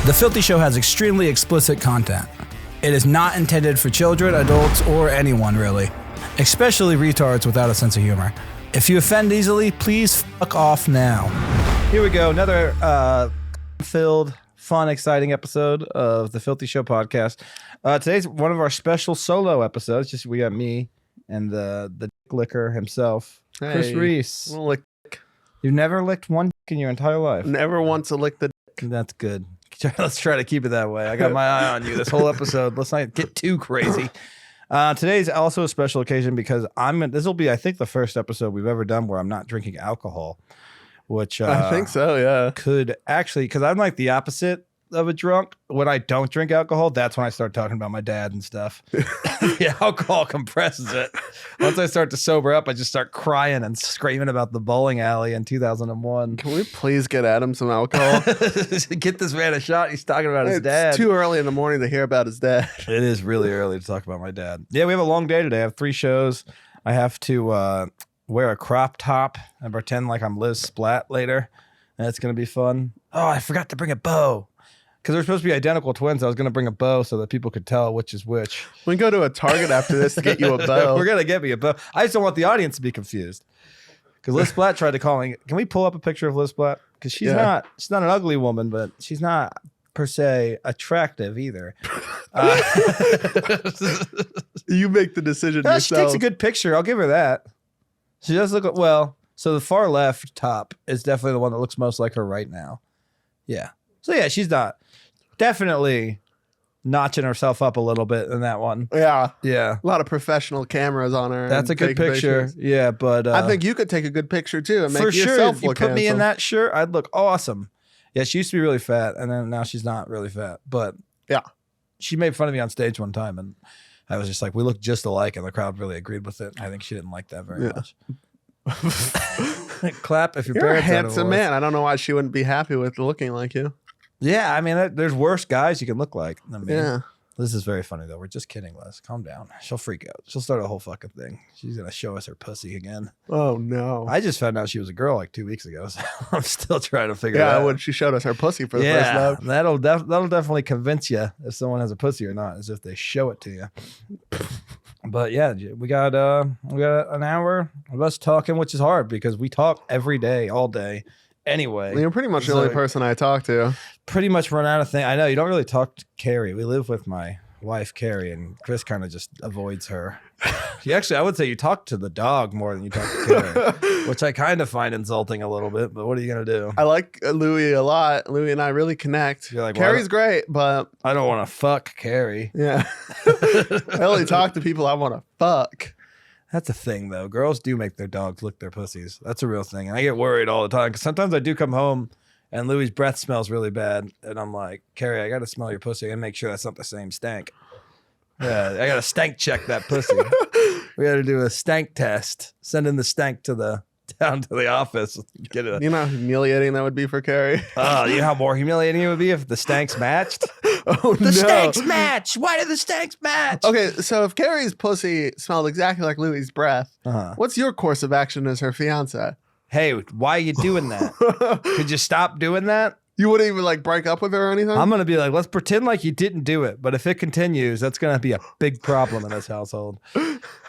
The Filthy Show has extremely explicit content. It is not intended for children, adults, or anyone really, especially retards without a sense of humor. If you offend easily, please fuck off now. Here we go, another filled, fun, exciting episode of the Filthy Show podcast. Today's one of our special solo episodes. Just we got me and the dick licker himself, Hey, Chris Rees. Lick. You've never licked one dick in your entire life. Never want to lick the dick. That's good. Let's try to keep it that way. I got my eye on you this whole episode. Let's not get too crazy. Today's also a special occasion because this will be, I think, the first episode we've ever done where I'm not drinking alcohol, which I think so, yeah. could actually, because I'm like the opposite of a drunk. When I don't drink alcohol, that's when I start talking about my dad and stuff. The alcohol compresses it. Once I start to sober up, I just start crying and screaming about the bowling alley in 2001. Can we please get Adam some alcohol? Get this man a shot. He's talking about his dad. It's too early in the morning to hear about his dad. It is really early to talk about my dad. Yeah, we have a long day today. I have 3 shows. I have to wear a crop top and pretend like I'm Liz Splat later. And it's going to be fun. Oh, I forgot to bring a bow. Because they're supposed to be identical twins. I was going to bring a bow so that people could tell which is which. We can go to a Target after this to get you a bow. We're going to get me a bow. I just don't want the audience to be confused. Because Liz Splat tried to call me. Can we pull up a picture of Liz Splat? Because she's not an ugly woman, but she's not per se attractive either. You make the decision No, she yourself. takes a good picture. I'll give her that. She does look well. So the far left top is definitely the one that looks most like her right now. Yeah. So yeah, she's definitely notching herself up a little bit in that one. Yeah. Yeah. A lot of professional cameras on her. That's a good picture. Pictures. Yeah, but I think you could take a good picture too and make for sure, yourself if you look put me in handsome. that shirt, I'd look awesome. Yeah, she used to be really fat, and then now she's not really fat. But yeah, she made fun of me on stage one time, and I was just like, we look just alike, and the crowd really agreed with it. I think she didn't like that very much. Clap if your You're a parents had handsome voice. man. I don't know why she wouldn't be happy with looking like you. Yeah, I mean, there's worse guys you can look like than me. Yeah. This is very funny, though. We're just kidding, Liz. Calm down. She'll freak out. She'll start a whole fucking thing. She's going to show us her pussy again. Oh, no. I just found out she was a girl like 2 weeks ago, so I'm still trying to figure it Yeah, out. when she showed us her pussy for the first time. That'll definitely convince you if someone has a pussy or not, as if they show it to you. But yeah, we got an hour of us talking, which is hard because we talk every day, all day. Anyway, You're pretty much the only person I talk to. Pretty much run out of things. I know you don't really talk to Carrie. We live with my wife, Carrie, and Chris kind of just avoids her. I would say you talk to the dog more than you talk to Carrie, which I kind of find insulting a little bit, but what are you going to do? I like Louie a lot. Louie and I really connect. You're like, Carrie's great, but I don't want to fuck Carrie. yeah. I only talk to people I want to fuck. That's a thing, though. Girls do make their dogs lick their pussies. That's a real thing. And I get worried all the time because sometimes I do come home and Louie's breath smells really bad. And I'm like, Carrie, I got to smell your pussy and make sure that's not the same stank. Yeah, I got to stank check that pussy. We got to do a stank test. Send in the stank down to the office. Get it. You know how humiliating that would be for Carrie? Oh, you know how more humiliating it would be if the stanks matched? Oh, The stanks match. Why do the stanks match? Okay, so if Carrie's pussy smelled exactly like Louie's breath, what's your course of action as her fiance? Hey, why are you doing that? Could you stop doing that? You wouldn't even like break up with her or anything? I'm going to be like, let's pretend like you didn't do it. But if it continues, that's going to be a big problem in this household.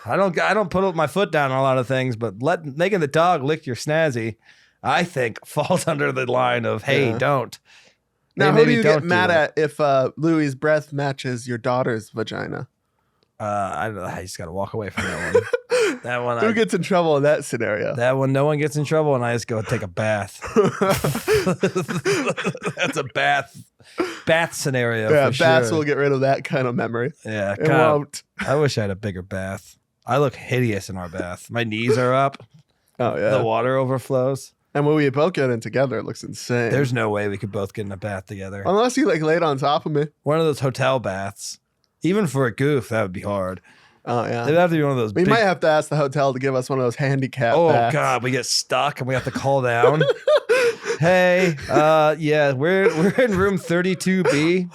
I don't put my foot down on a lot of things, but making the dog lick your snazzy, I think, falls under the line of, hey, don't. Now, Hey, who do maybe you don't get do mad it. at if Louie's breath matches your daughter's vagina? I don't know. I just got to walk away from that one. That one, Who gets in trouble in that scenario? that one, no one gets in trouble, and I just go take a bath. That's a bath scenario. Yeah, for baths sure. will get rid of that kind of memory. Yeah, It God, won't. I wish I had a bigger bath. I look hideous in our bath. My knees are up. Oh, yeah. The water overflows. And when we both get in together, it looks insane. There's no way we could both get in a bath together. Unless you like laid on top of me. One of those hotel baths. Even for a goof, that would be hard. Oh, yeah. It'd have to be one of those. We big, might have to ask the hotel to give us one of those handicap Oh baths. God, we get stuck and we have to call down. Hey, yeah, we're in room 32B.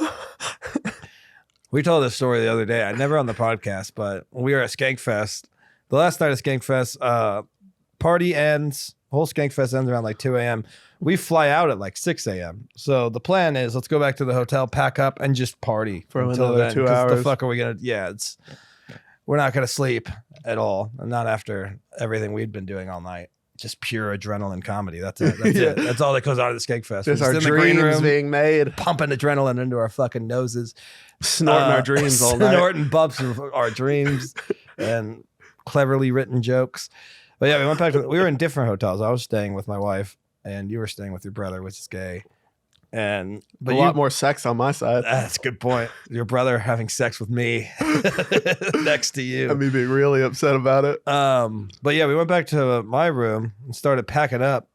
We told this story the other day. I never on the podcast, but when we were at Skankfest, the last night of Skankfest, party ends. Whole Skankfest ends around like 2 a.m. We fly out at like 6 a.m. So the plan is let's go back to the hotel, pack up, and just party for until another then. 2 hours. The fuck are we gonna? Yeah, we're not gonna sleep at all, and not after everything we'd been doing all night. Just pure adrenaline comedy. That's it. That's it. That's all that goes on at the Skankfest. Just our dreams being made, pumping adrenaline into our fucking noses, snorting our dreams all night, snorting bumps of our dreams, and cleverly written jokes. But yeah, we went back to. We were in different hotels. I was staying with my wife, and you were staying with your brother, which is gay. But a lot more sex on my side. That's a good point. Your brother having sex with me next to you. I mean, being really upset about it. But yeah, we went back to my room and started packing up.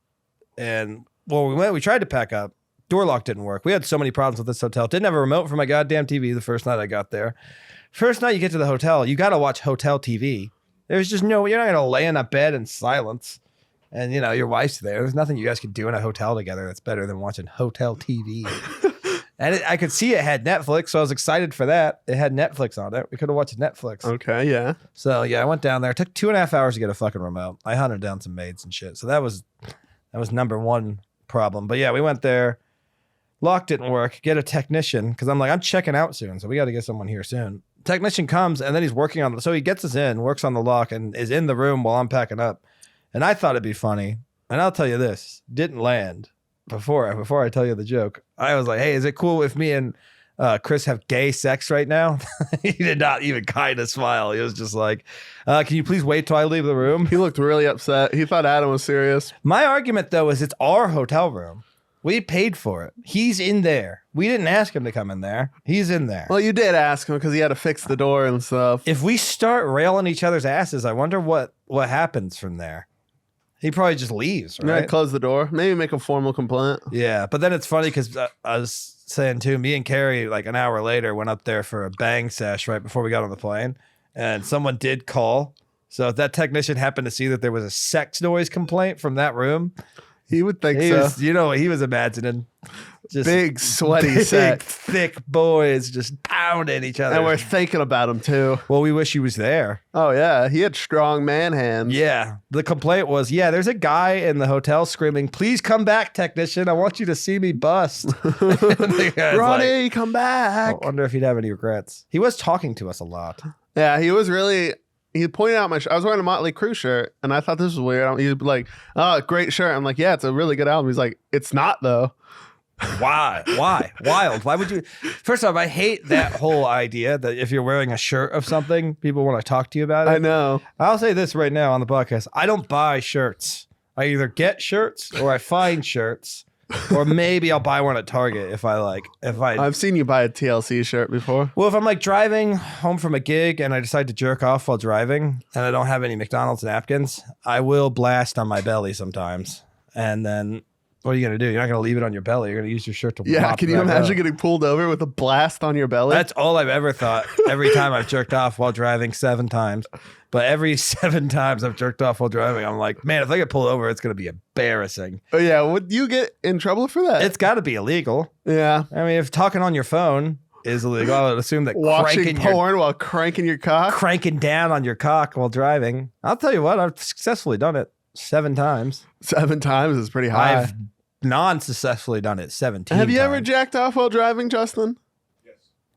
And we tried to pack up. Door lock didn't work. We had so many problems with this hotel. Didn't have a remote for my goddamn TV the first night I got there. First night you get to the hotel, you got to watch hotel TV. There's just you're not going to lay in a bed in silence. And, your wife's there. There's nothing you guys could do in a hotel together that's better than watching hotel TV. And I could see it had Netflix, so I was excited for that. It had Netflix on it. We could have watched Netflix. Okay, yeah. So, yeah, I went down there. It took 2.5 hours to get a fucking remote. I hunted down some maids and shit. So that was number one problem. But, yeah, we went there. Lock didn't work. Get a technician, because I'm checking out soon, so we got to get someone here soon. Technician comes, and then he's working on it. So he gets us in, works on the lock, and is in the room while I'm packing up. And I thought it'd be funny. And I'll tell you this, didn't land before I tell you the joke. I was like, hey, is it cool if me and Chris have gay sex right now? He did not even kind of smile. He was just like, can you please wait till I leave the room? He looked really upset. He thought Adam was serious. My argument, though, is it's our hotel room. We paid for it. He's in there. We didn't ask him to come in there. He's in there. Well, you did ask him because he had to fix the door and stuff. If we start railing each other's asses, I wonder what happens from there. He probably just leaves, right? Yeah, close the door. Maybe make a formal complaint. Yeah, but then it's funny because I was saying too, me and Carrie, like an hour later, went up there for a bang sesh right before we got on the plane. And someone did call. So if that technician happened to see that there was a sex noise complaint from that room, he would think so. You know what he was imagining? Just big, sweaty set. Thick boys just pounding each other. And we're thinking about him, too. Well, we wish he was there. Oh, yeah. He had strong man hands. Yeah. The complaint was, there's a guy in the hotel screaming, please come back, technician. I want you to see me bust. Ronnie, come back. I wonder if he'd have any regrets. He was talking to us a lot. Yeah, he was really... He pointed out my shirt. I was wearing a Motley Crue shirt, and I thought this was weird. He was like, oh, great shirt. I'm like, yeah, it's a really good album. He's like, it's not, though. Why? Wild. Why would you? First off, I hate that whole idea that if you're wearing a shirt of something, people want to talk to you about it. I know. I'll say this right now on the podcast. I don't buy shirts. I either get shirts or I find shirts. Or maybe I'll buy one at Target if I've seen you buy a TLC shirt before. Well, if I'm like driving home from a gig and I decide to jerk off while driving and I don't have any McDonald's napkins, I will blast on my belly sometimes. And then what are you going to do? You're not going to leave it on your belly. You're going to use your shirt to mop can you imagine getting pulled over with a blast on your belly? That's all I've ever thought. Every time I've jerked off while driving 7 times. But every 7 times I've jerked off while driving, I'm like, man, if I get pulled over, it's going to be embarrassing. Oh, yeah. Would you get in trouble for that? It's got to be illegal. Yeah. I mean, if talking on your phone is illegal, I would assume that watching porn while cranking your cock? Cranking down on your cock while driving. I'll tell you what, I've successfully done it 7 times. 7 times is pretty high. I've non-successfully done it 17 Have you times. ever jacked off while driving, Justin?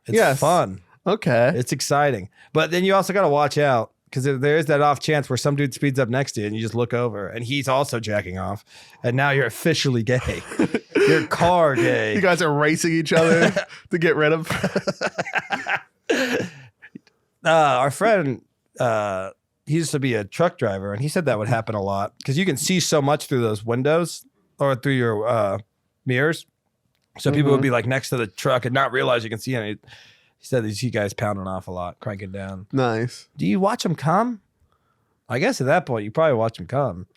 Yes. It's fun. Okay. It's exciting. But then you also got to watch out because there is that off chance where some dude speeds up next to you and you just look over and he's also jacking off. And now you're officially gay. You're car gay. You guys are racing each other to get rid of. Our friend, he used to be a truck driver and he said that would happen a lot because you can see so much through those windows or through your mirrors. So people would be like next to the truck and not realize you can see any. He said they see guys pounding off a lot, cranking down. Nice. Do you watch them come? I guess at that point, you probably watch them come.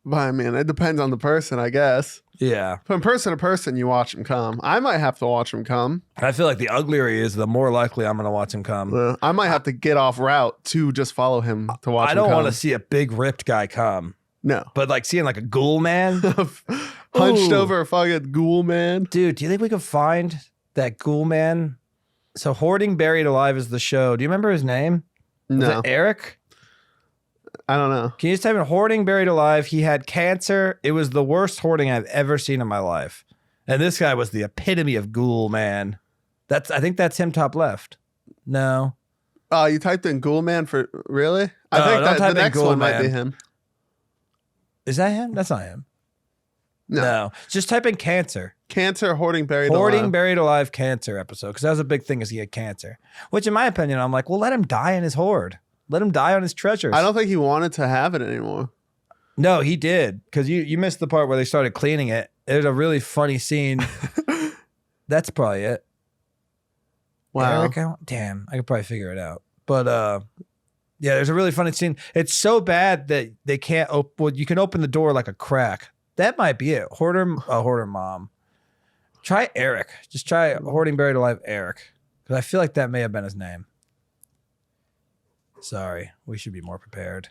But I mean, it depends on the person, I guess. Yeah. From person to person, you watch them come. I might have to watch them come. I feel like the uglier he is, the more likely I'm going to watch him come. I might have to get off route to just follow him to watch him come. I don't want to see a big ripped guy come. No. But like seeing like a ghoul man. Hunched over a fucking ghoul man. Dude, do you think we could find that ghoul man? So Hoarding Buried Alive is the show. Do you remember his name? Was No. it Eric? I don't know. Can you just type in hoarding buried alive? He had cancer. It was the worst hoarding I've ever seen in my life. And this guy was the epitome of ghoul, man. I think that's him top left. No. Oh, you typed in Ghoul Man for really? I No, think don't that type the in next Ghoul one might Man. be him. Is that him? That's not him. No. Just type in cancer. Cancer, hoarding buried Hoarding alive. buried alive cancer episode. Because that was a big thing is he had cancer. Which in my opinion, I'm like, well, let him die in his hoard. Let him die on his treasures. I don't think he wanted to have it anymore. No, he did. Because you missed the part where they started cleaning it. There's a really funny scene. That's probably it. Wow. Eric, damn, I could probably figure it out. But yeah, there's a really funny scene. It's so bad that they can't open. Well, you can open the door like a crack. That might be it. Hoarder mom. Try Eric. Just try hoarding buried alive Eric, because I feel like that may have been his name. Sorry, we should be more prepared.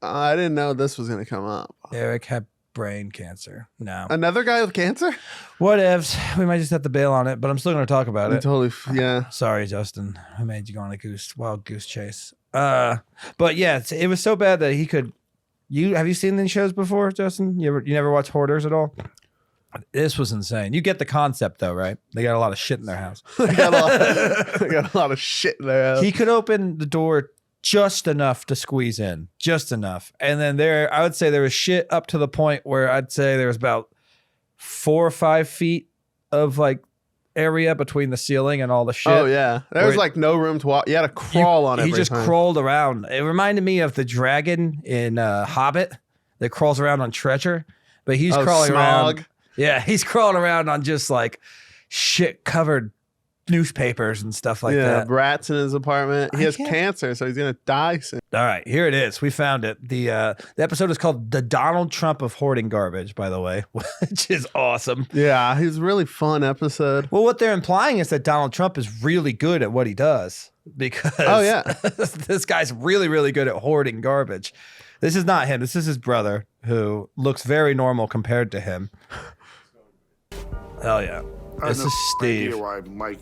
I didn't know this was going to come up. Eric had brain cancer. No. Another guy with cancer? What ifs? We might just have to bail on it, but I'm still going to talk about it. Totally. Yeah. Sorry, Justin. I made you go on a wild goose chase. But yeah, it was so bad that he could. Have you seen these shows before, Justin? You never watched Hoarders at all? This was insane. You get the concept though, right? They got a lot of shit in their house. they got a lot of shit in their house. He could open the door just enough to squeeze in, just enough. And then I would say there was shit up to the point where I'd say there was about 4 or 5 feet of like area between the ceiling and all the shit. Oh yeah, there was like no room to walk. You had to crawl on everything. He just crawled around. It reminded me of the dragon in Hobbit that crawls around on treasure, but he's crawling around. Yeah, he's crawling around on just like shit covered newspapers and stuff like that. Yeah, rats in his apartment. He has cancer, so he's gonna die soon. All right, here it is. We found it. The episode is called "The Donald Trump of Hoarding Garbage," by the way, which is awesome. Yeah, he's a really fun episode. Well, what they're implying is that Donald Trump is really good at what he does because this guy's really, really good at hoarding garbage. This is not him. This is his brother who looks very normal compared to him. Hell yeah. This is Steve. I have no idea why Mike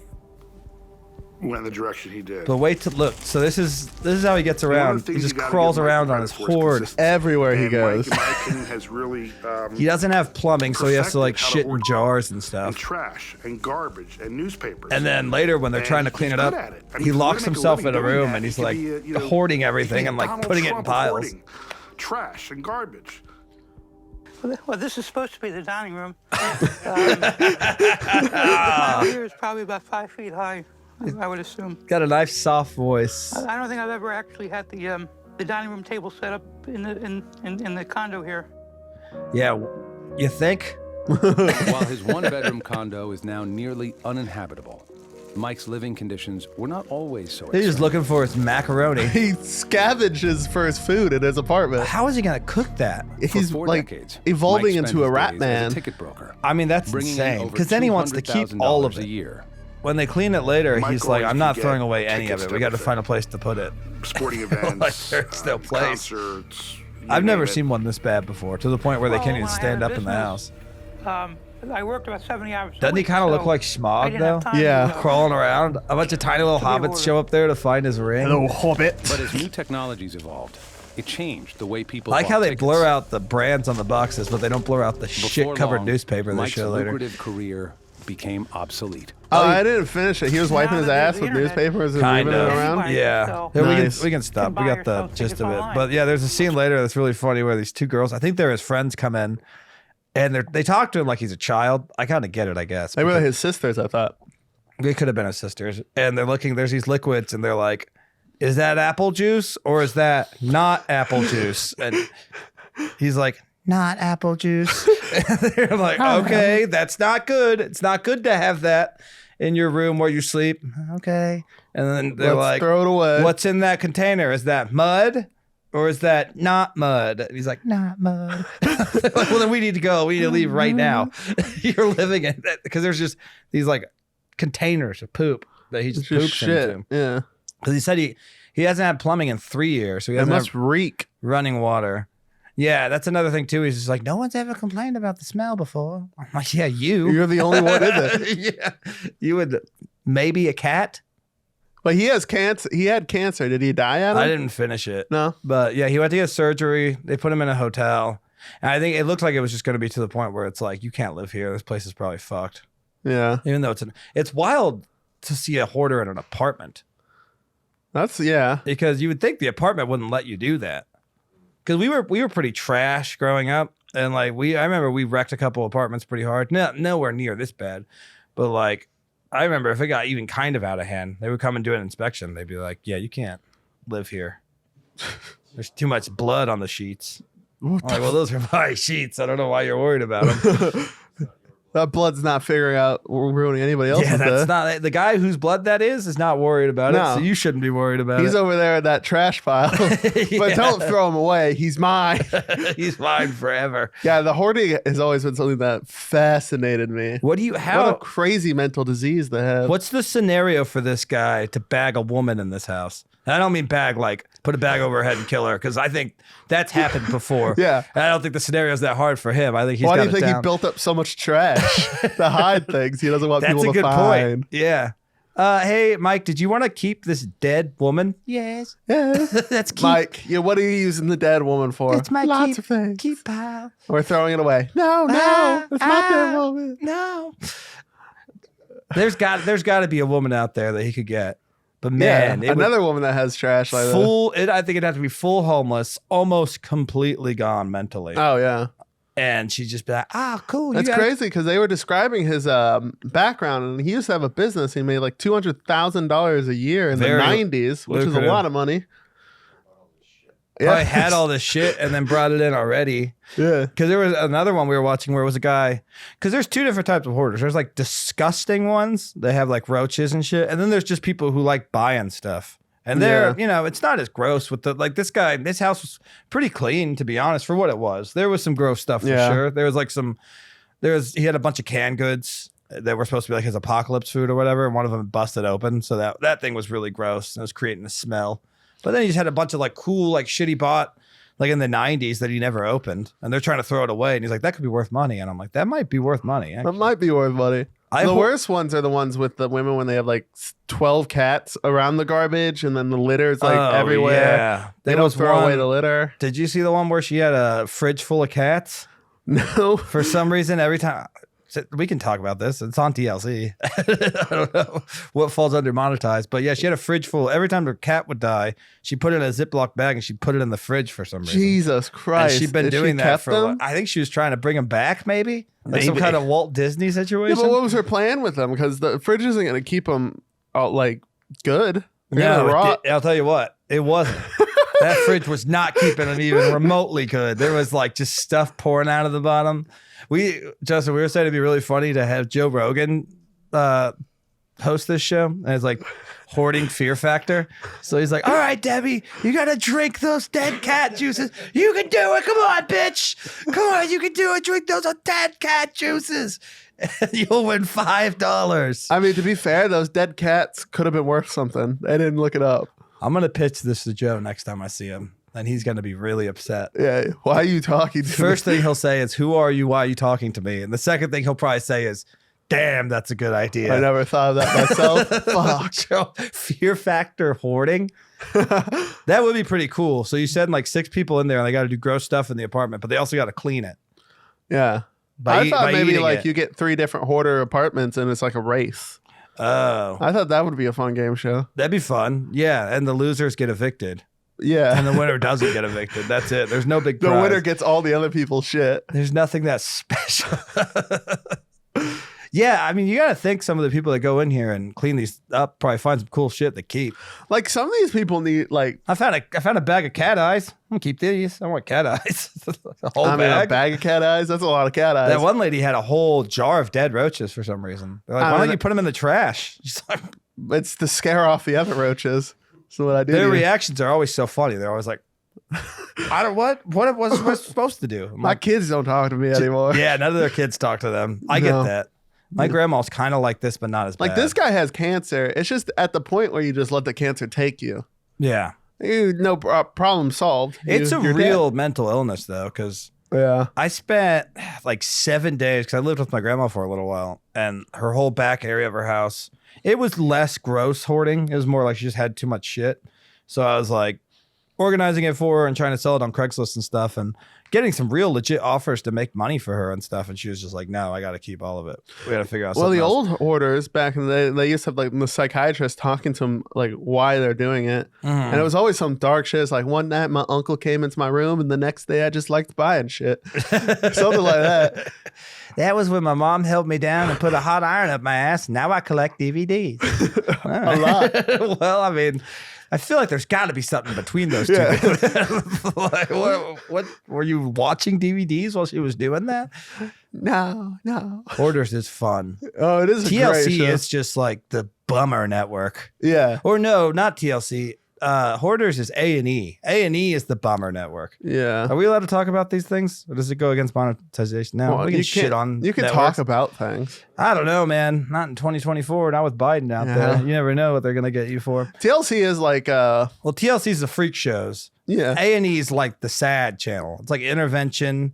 went in the direction he did. But wait to look. So this is how he gets around. He just crawls around on his hoard everywhere he goes. Mike, in my opinion, has really he doesn't have plumbing, so he has to like shit in jars and stuff. And trash and garbage and newspapers. And then later when they're trying to clean it up, he locks himself in a room and he's like hoarding everything and like putting it in piles. Trash and garbage. Well, this is supposed to be the dining room. Here is probably about 5 feet high, I would assume. Got a nice soft voice. I don't think I've ever actually had the dining room table set up in the condo here. Yeah, you think? While his one-bedroom condo is now nearly uninhabitable, Mike's living conditions were not always so He's just looking for his macaroni. He scavenges for his food in his apartment. How is he gonna cook that? He's like decades, evolving Mike into a spent rat his days man. as a ticket broker, I mean, that's bringing in insane. over Because then he wants to keep all of $200,000 it. a year. When they clean it later, Mike he's like, always I'm not could throwing get away any of tickets it. to We got to everything. find a place to put it. Sporting events, Like, there's no place. concerts. I've never seen one this bad before, to the point where they can't even stand up in the house. I worked about 70 hours. Doesn't he kind of look like Smog, though? Yeah. Crawling around. A bunch of tiny little hobbits show up there to find his ring. Little hobbit. But as new technologies evolved, it changed the way people I like bought how they tickets. blur out the brands on the boxes, but they don't blur out the Before shit-covered long, newspaper they Mike's show later. lucrative career became obsolete. Oh, I didn't finish it. He was wiping Now his that ass there's with the internet, newspapers and Kind moving it of. around. Anybody, Yeah. so- Here, Nice. we can stop. You can We buy got the yourself gist tickets of it. online. But yeah, there's a scene later that's really funny where these 2 girls, I think they're his friends, come in and they talk to him like he's a child. I kind of get it, I guess. They were his sisters, I thought. They could have been his sisters. And they're looking, there's these liquids, and they're like, is that apple juice or is that not apple juice? And he's like, not apple juice. And they're like, okay, that's not good. It's not good to have that in your room where you sleep. Okay. And then they're Let's like, throw it away. what's in that container? Is that mud? Or is that not mud? And he's like, not mud. Like, well, then we need to go. We need to leave right now. You're living in that. Because there's just these like containers of poop that he just It's just poops shit. into. Yeah. Because he said he hasn't had plumbing in 3 years. So he It hasn't must had reek. running water. Yeah, that's another thing too. He's just like, no one's ever complained about the smell before. I'm like, yeah, you. You're the only one in it. Yeah. You would, maybe a cat. But he has cancer. He had cancer. Did he die at it? I didn't finish it. No. But yeah, he went to get surgery. They put him in a hotel. And I think it looked like it was just going to be to the point where it's like, you can't live here. This place is probably fucked. Yeah. Even though it's wild to see a hoarder in an apartment. Yeah. Because you would think the apartment wouldn't let you do that. Because we were pretty trash growing up. And like I remember we wrecked a couple apartments pretty hard. Nowhere near this bad. But like, I remember if it got even kind of out of hand, they would come and do an inspection. They'd be like, yeah, you can't live here. There's too much blood on the sheets. I'm like, well, those are my sheets. I don't know why you're worried about them. That blood's not figuring out ruining anybody else's. Yeah, that's not the guy whose blood that is not worried about it. So you shouldn't be worried about it. He's over there in that trash pile. But don't throw him away. He's mine. He's mine forever. Yeah, the hoarding has always been something that fascinated me. What a crazy mental disease they have. What's the scenario for this guy to bag a woman in this house? And I don't mean bag like put a bag over her head and kill her, because I think that's happened before. Yeah. And I don't think the scenario is that hard for him. I think he's got it down. Why do you think he built up so much trash to hide things he doesn't want people to find? That's a good point. Yeah. Hey, Mike, did you want to keep this dead woman? Yes. That's keep. Mike, what are you using the dead woman for? It's my Lots of things. Keep pile. We're throwing it away. No, it's my dead woman. No. There's got to be a woman out there that he could get. But man, another woman that has trash like that. I think it'd have to be full homeless, almost completely gone mentally. Oh, yeah. And she'd just be like, cool. That's crazy, because they were describing his background, and he used to have a business. He made like $200,000 a year in the 90s, which is a lot of money. I had all this shit and then brought it in already. Yeah. Because there was another one we were watching where it was a guy. Because there's two different types of hoarders. There's like disgusting ones. They have like roaches and shit. And then there's just people who like buying stuff. And they're, it's not as gross with this guy. This house was pretty clean, to be honest, for what it was. There was some gross stuff for sure. There was like he had a bunch of canned goods that were supposed to be like his apocalypse food or whatever. And one of them busted open. So that thing was really gross. And it was creating a smell. But then he just had a bunch of like cool, like shit he bought like in the 90s that he never opened. And they're trying to throw it away. And he's like, that could be worth money. And I'm like, that might be worth money. Actually. That might be worth money. The worst ones are the ones with the women when they have like 12 cats around the garbage and then the litter's like everywhere. Yeah. They don't throw away the litter. Did you see the one where she had a fridge full of cats? No. For some reason, every time... We can talk about this. It's on TLC. I don't know what falls under monetized. But yeah, she had a fridge full. Every time her cat would die, she put it in a Ziploc bag and she put it in the fridge for some reason. Jesus Christ. And she'd been doing that for I think she was trying to bring them back, maybe? Like some kind of Walt Disney situation. Yeah, but what was her plan with them? Because the fridge isn't going to keep them like good. No, I'll tell you what. It wasn't. That fridge was not keeping them even remotely good. There was like just stuff pouring out of the bottom. Justin, we were saying it'd be really funny to have Joe Rogan host this show, and it's like hoarding fear factor. So he's like, all right, Debbie, you gotta drink those dead cat juices. You can do it. Come on, bitch. Come on, you can do it. Drink those dead cat juices. And you'll win $5. I mean, to be fair, those dead cats could have been worth something. They didn't look it up. I'm gonna pitch this to Joe next time I see him. And he's going to be really upset. Yeah. Why are you talking to me? First thing he'll say is, who are you? Why are you talking to me? And the second thing he'll probably say is, damn, that's a good idea. I never thought of that myself. Fuck. Fear factor hoarding. That would be pretty cool. So you send like 6 people in there and they got to do gross stuff in the apartment, but they also got to clean it. Yeah. I thought maybe like you get 3 different hoarder apartments and it's like a race. Oh. I thought that would be a fun game show. That'd be fun. Yeah. And the losers get evicted. Yeah. And the winner doesn't get evicted. That's it. There's no big prize. The winner gets all the other people's shit. There's nothing that special. Yeah, I mean, you got to think some of the people that go in here and clean these up probably find some cool shit to keep. Like some of these people need like... I found a bag of cat eyes. I'm going to keep these. I want cat eyes. A bag of cat eyes? That's a lot of cat eyes. That one lady had a whole jar of dead roaches for some reason. They're like, why don't you put them in the trash? It's to scare off the other roaches. So what I do? Their reactions are always so funny. They're always like, what was I supposed to do? My kids don't talk to me anymore. Yeah, none of their kids talk to them. I get that. My grandma's kind of like this, but not as bad. Like this guy has cancer. It's just at the point where you just let the cancer take you. Yeah. No problem solved. It's a real mental illness though, because Yeah. I spent like 7 days because I lived with my grandma for a little while, and her whole back area of her house, it was less gross hoarding. It was more like she just had too much shit. So I was like organizing it for her and trying to sell it on Craigslist and stuff, and getting some real legit offers to make money for her and stuff. And she was just like, no, I got to keep all of it. We got to figure out Well, something the else. old hoarders back in the day, they used to have like the psychiatrist talking to them like why they're doing it. And it was always some dark shit. It's like one night my uncle came into my room and the next day I just liked buying shit. Something like that. That was when my mom held me down and put a hot iron up my ass. Now I collect DVDs. A lot. Well, I mean, I feel like there's got to be something between those two. Yeah. Like, what were you watching DVDs while she was doing that? No. Hoarders is fun. Oh, it is a great TLC show. is just like the bummer network. Yeah. Or no, not TLC. Hoarders is A&E. A&E is the bummer network. Yeah. Are we allowed to talk about these things? Or does it go against monetization? No, Well, we can you shit on You can networks. talk about things. I don't know, man. Not in 2024. Not with Biden out Yeah. there. You never know what they're going to get you for. TLC is like Well, TLC is the freak shows. yeah. A&E is like the sad channel. It's like intervention.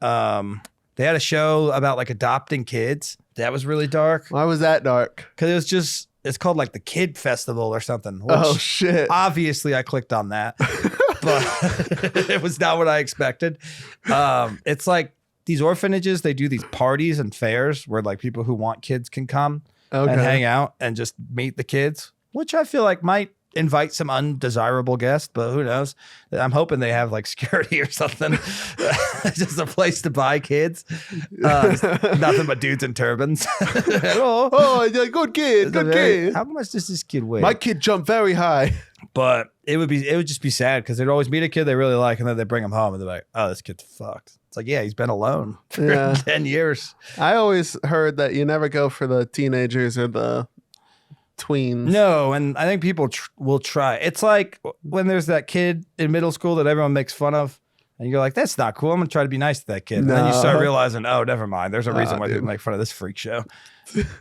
They had a show about like adopting kids. That was really dark. Why was that dark? Because it was just, it's called like the Kid Festival or something. Which Oh shit. obviously I clicked on that, but it was not what I expected. It's like these orphanages, they do these parties and fairs where like people who want kids can come and hang out and just meet the kids, which I feel like might invite some undesirable guests, but who knows? I'm hoping they have like security or something. Just a place to buy kids. Nothing but dudes in turbans. Oh, yeah, good kid. Good kid. How much does this kid weigh? My kid jumped very high. But it would just be sad because they'd always meet a kid they really like, and then they bring him home and they're like, oh, this kid's fucked. It's like, yeah, he's been alone for Yeah. 10 years. I always heard that you never go for the teenagers or the tweens. No, and I think people will try. It's like when there's that kid in middle school that everyone makes fun of, and you're like, that's not cool. I'm going to try to be nice to that kid. And then you start realizing, oh, never mind. There's a reason why people make fun of this freak show.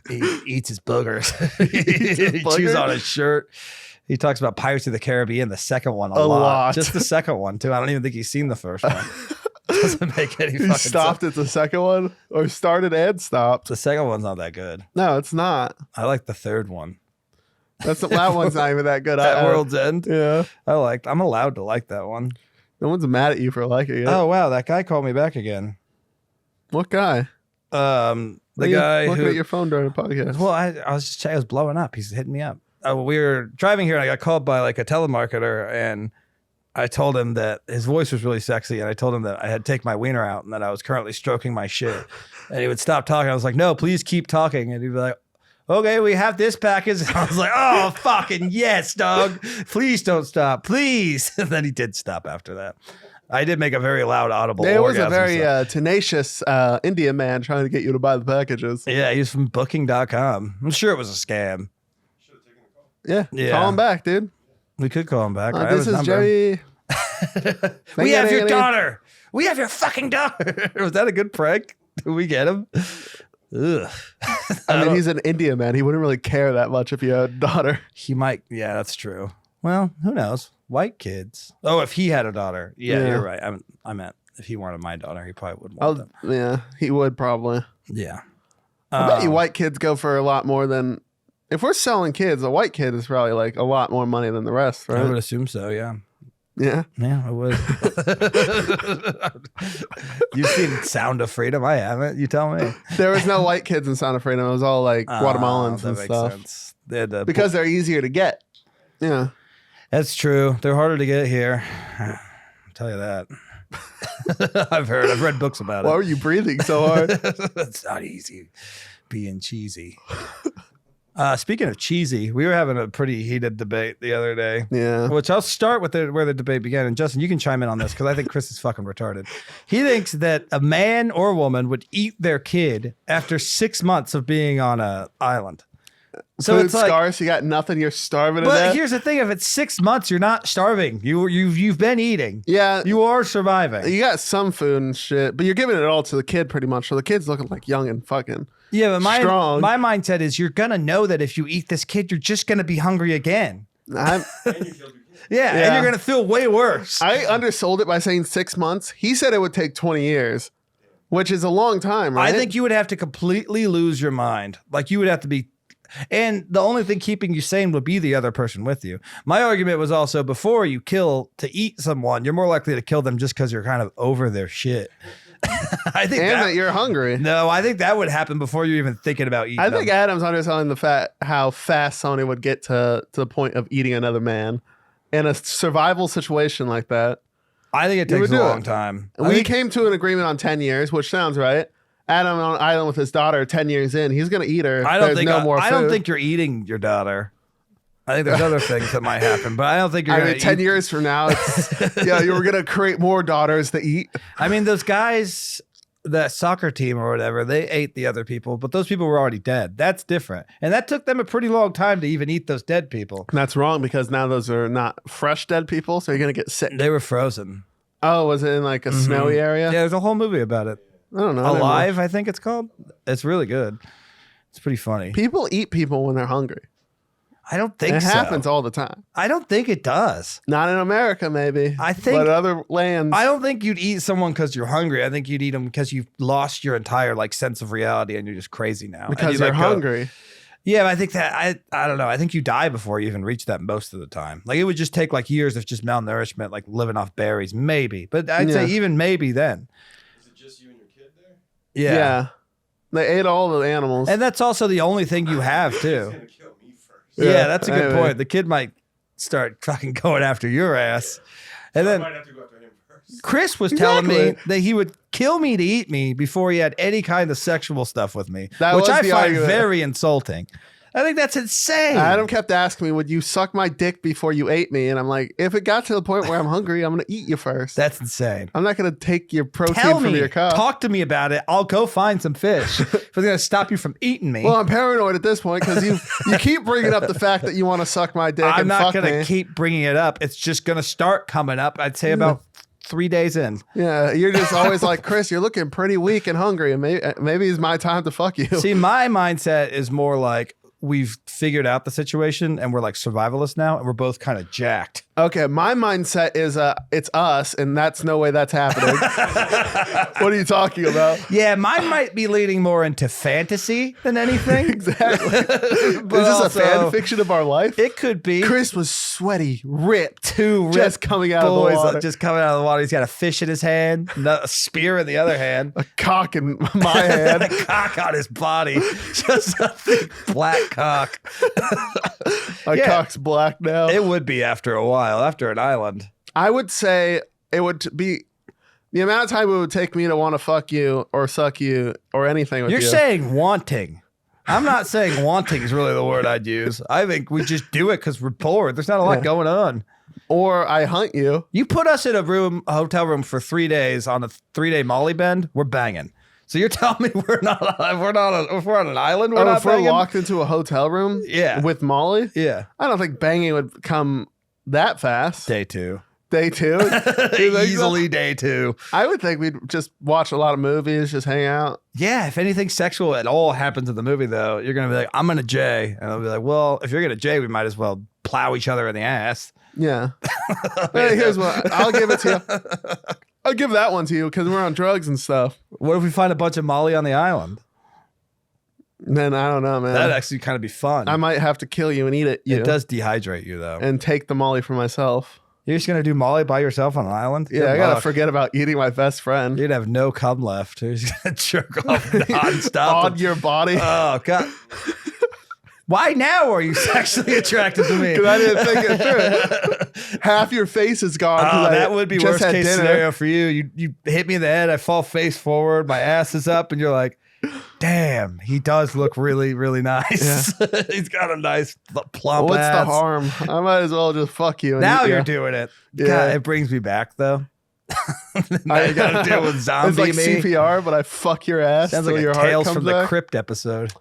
He eats his boogers. He chews on his shirt. He talks about Pirates of the Caribbean, the second one, a lot. Just the second one, too. I don't even think he's seen the first one. Doesn't make any fucking He stopped sense. at the second one or started and stopped. The second one's not that good. No, it's not. I like the third one. That one's not even that good. At World's End. Yeah. I'm allowed to like that one. No one's mad at you for liking it. Oh, wow. That guy called me back again. What guy? The guy looking who... at your phone during a podcast. Well, I was blowing up. He's hitting me up. We were driving here and I got called by like a telemarketer, and I told him that his voice was really sexy, and I told him that I had taken my wiener out and that I was currently stroking my shit. And he would stop talking. I was like, no, please keep talking. And he'd be like, okay, we have this package. And I was like, oh, fucking yes, dog. Please don't stop. Please. And then he did stop after that. I did make a very loud, audible There was a orgasm very sound. tenacious Indian man trying to get you to buy the packages. Yeah, he was from booking.com. I'm sure it was a scam. Yeah. Yeah. Call him back, dude. We could call him back. I have This his is number. Jerry. We have your daughter. We have your fucking daughter. Was that a good prank? Did we get him? Ugh. I mean, he's an Indian man. He wouldn't really care that much if you had a daughter. He might. Yeah, that's true. Well, who knows? White kids. Oh, if he had a daughter. Yeah, Yeah. you're right. I meant if he wanted my daughter, he probably would want them. Yeah, he would probably. Yeah. I bet you white kids go for a lot more than. If we're selling kids, a white kid is probably like a lot more money than the rest, I would right? assume so, yeah. Yeah. Yeah, I would. You've seen Sound of Freedom? I haven't. You tell me. There was no white kids in Sound of Freedom. It was all like Guatemalans that and makes stuff. sense. They had to Because they're easier to get. Yeah. That's true. They're harder to get here. I'll tell you that. I've read books about Why it. were you breathing so hard? It's not easy being cheesy. Speaking of cheesy, we were having a pretty heated debate the other day. Yeah. Which I'll start with where the debate began. And Justin, you can chime in on this because I think Chris is fucking retarded. He thinks that a man or woman would eat their kid after 6 months of being on an island. So Food it's like, scarce, you got nothing, you're starving to but death. here's the thing: if it's 6 months, you're not starving. You've been eating. Yeah. You are surviving. You got some food and shit, but you're giving it all to the kid pretty much. So the kid's looking like young and fucking Yeah, but strong. my mindset is you're gonna know that if you eat this kid, you're just gonna be hungry again. I'm, Yeah, and you're going to feel way worse. I undersold it by saying 6 months. He said it would take 20 years, which is a long time, right? I think you would have to completely lose your mind. Like you would have to be, and the only thing keeping you sane would be the other person with you. My argument was also before you kill to eat someone, you're more likely to kill them just because you're kind of over their shit. I think that you're hungry. No, I think that would happen before you're even thinking about eating. I think Adam's underselling how fast Sony would get to the point of eating another man in a survival situation like that. I think it takes a long time. We came to an agreement on 10 years, which sounds right. Adam on an island with his daughter 10 years in, he's going to eat her. I don't think you're eating your daughter. I think there's other things that might happen, but I don't think you're going to 10 years from now, you were going to create more daughters to eat. I mean, those guys, that soccer team or whatever, they ate the other people, but those people were already dead. That's different. And that took them a pretty long time to even eat those dead people. That's wrong because now those are not fresh dead people, so you're going to get sick. They were frozen. Oh, was it in like a snowy area? Yeah, there's a whole movie about it. I don't know. Alive, I think it's called. It's really good. It's pretty funny. People eat people when they're hungry. I don't think it happens all the time. I don't think it does. Not in America, maybe. I think, but other lands. I don't think you'd eat someone because you're hungry. I think you'd eat them because you've lost your entire sense of reality and you're just crazy now. Because you're hungry. Yeah, but I think that I don't know. I think you die before you even reach that most of the time. Like it would just take years of just malnourishment, like living off berries, maybe. But I'd say even maybe then. Is it just you and your kid there? Yeah. They ate all the animals. And that's also the only thing you have too. Yeah, that's a good point. The kid might start fucking going after your ass. And then might have to go after him first. Chris was telling me that he would kill me to eat me before he had any kind of sexual stuff with me, which I find very insulting. I think that's insane. Adam kept asking me, would you suck my dick before you ate me? And I'm like, if it got to the point where I'm hungry, I'm going to eat you first. That's insane. I'm not going to take your protein from your cock. Talk to me about it. I'll go find some fish. If it's going to stop you from eating me. Well, I'm paranoid at this point because you keep bringing up the fact that you want to suck my dick. I'm not going to keep bringing it up. It's just going to start coming up. I'd say about 3 days in. Yeah, you're just always like, Chris, you're looking pretty weak and hungry, and maybe it's my time to fuck you. See, my mindset is more like, we've figured out the situation and we're survivalists now and we're both kind of jacked. Okay, my mindset is it's us and that's no way that's happening. What are you talking about? Yeah, mine might be leaning more into fantasy than anything. Exactly. Is this a fan fiction of our life? It could be. Chris was sweaty, ripped, ripped just coming out of the water. Just coming out of the water. He's got a fish in his hand, a spear in the other hand, a cock in my hand, a cock on his body, just a thick black cock. My cock's black now. It would be after a while, after an island. I would say it would be the amount of time it would take me to want to fuck you or suck you or anything with you. You're saying wanting. I'm not saying wanting is really the word I'd use. I think we just do it because we're bored. There's not a lot going on. Or I hunt you. You put us in a hotel room for 3 days on a 3-day Molly bend, we're banging. So you're telling me if we're on an island, we're not if we're banging? locked into a hotel room with Molly? Yeah. I don't think banging would come that fast. Day 2. Day 2? Easily day 2. I would think we'd just watch a lot of movies, just hang out. Yeah, if anything sexual at all happens in the movie, though, you're going to be like, I'm going to J. And I'll be like, well, if you're going to J, we might as well plow each other in the ass. Yeah. Here's what. I'll give it to you. I'll give that one to you because we're on drugs and stuff. What if we find a bunch of Molly on the island? Then I don't know, man. That'd actually kind of be fun. I might have to kill you and eat it. It does dehydrate you, though. And take the Molly for myself. You're just going to do Molly by yourself on an island? Yeah, I got to forget about eating my best friend. You'd have no cum left. You're just going to jerk off nonstop. On your body. Oh, God. Why now are you sexually attracted to me? Because I didn't think it through. Half your face is gone. Oh, that would be worst case scenario for you. You hit me in the head. I fall face forward. My ass is up. And you're like, damn, he does look really, really nice. Yeah. He's got a nice plump What's ass. the harm? I might as well just fuck you. Now you're doing it. Yeah. God, it brings me back, though. Now you got to deal with zombie It's like me. CPR, but I fuck your ass. Sounds like your a heart Tales comes from back. the Crypt episode.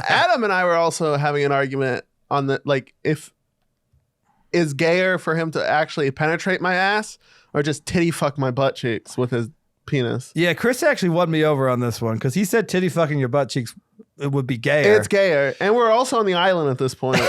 Adam and I were also having an argument on if is gayer for him to actually penetrate my ass or just titty fuck my butt cheeks with his penis. Yeah, Chris actually won me over on this one because he said titty fucking your butt cheeks it would be gayer. It's gayer. And we're also on the island at this point.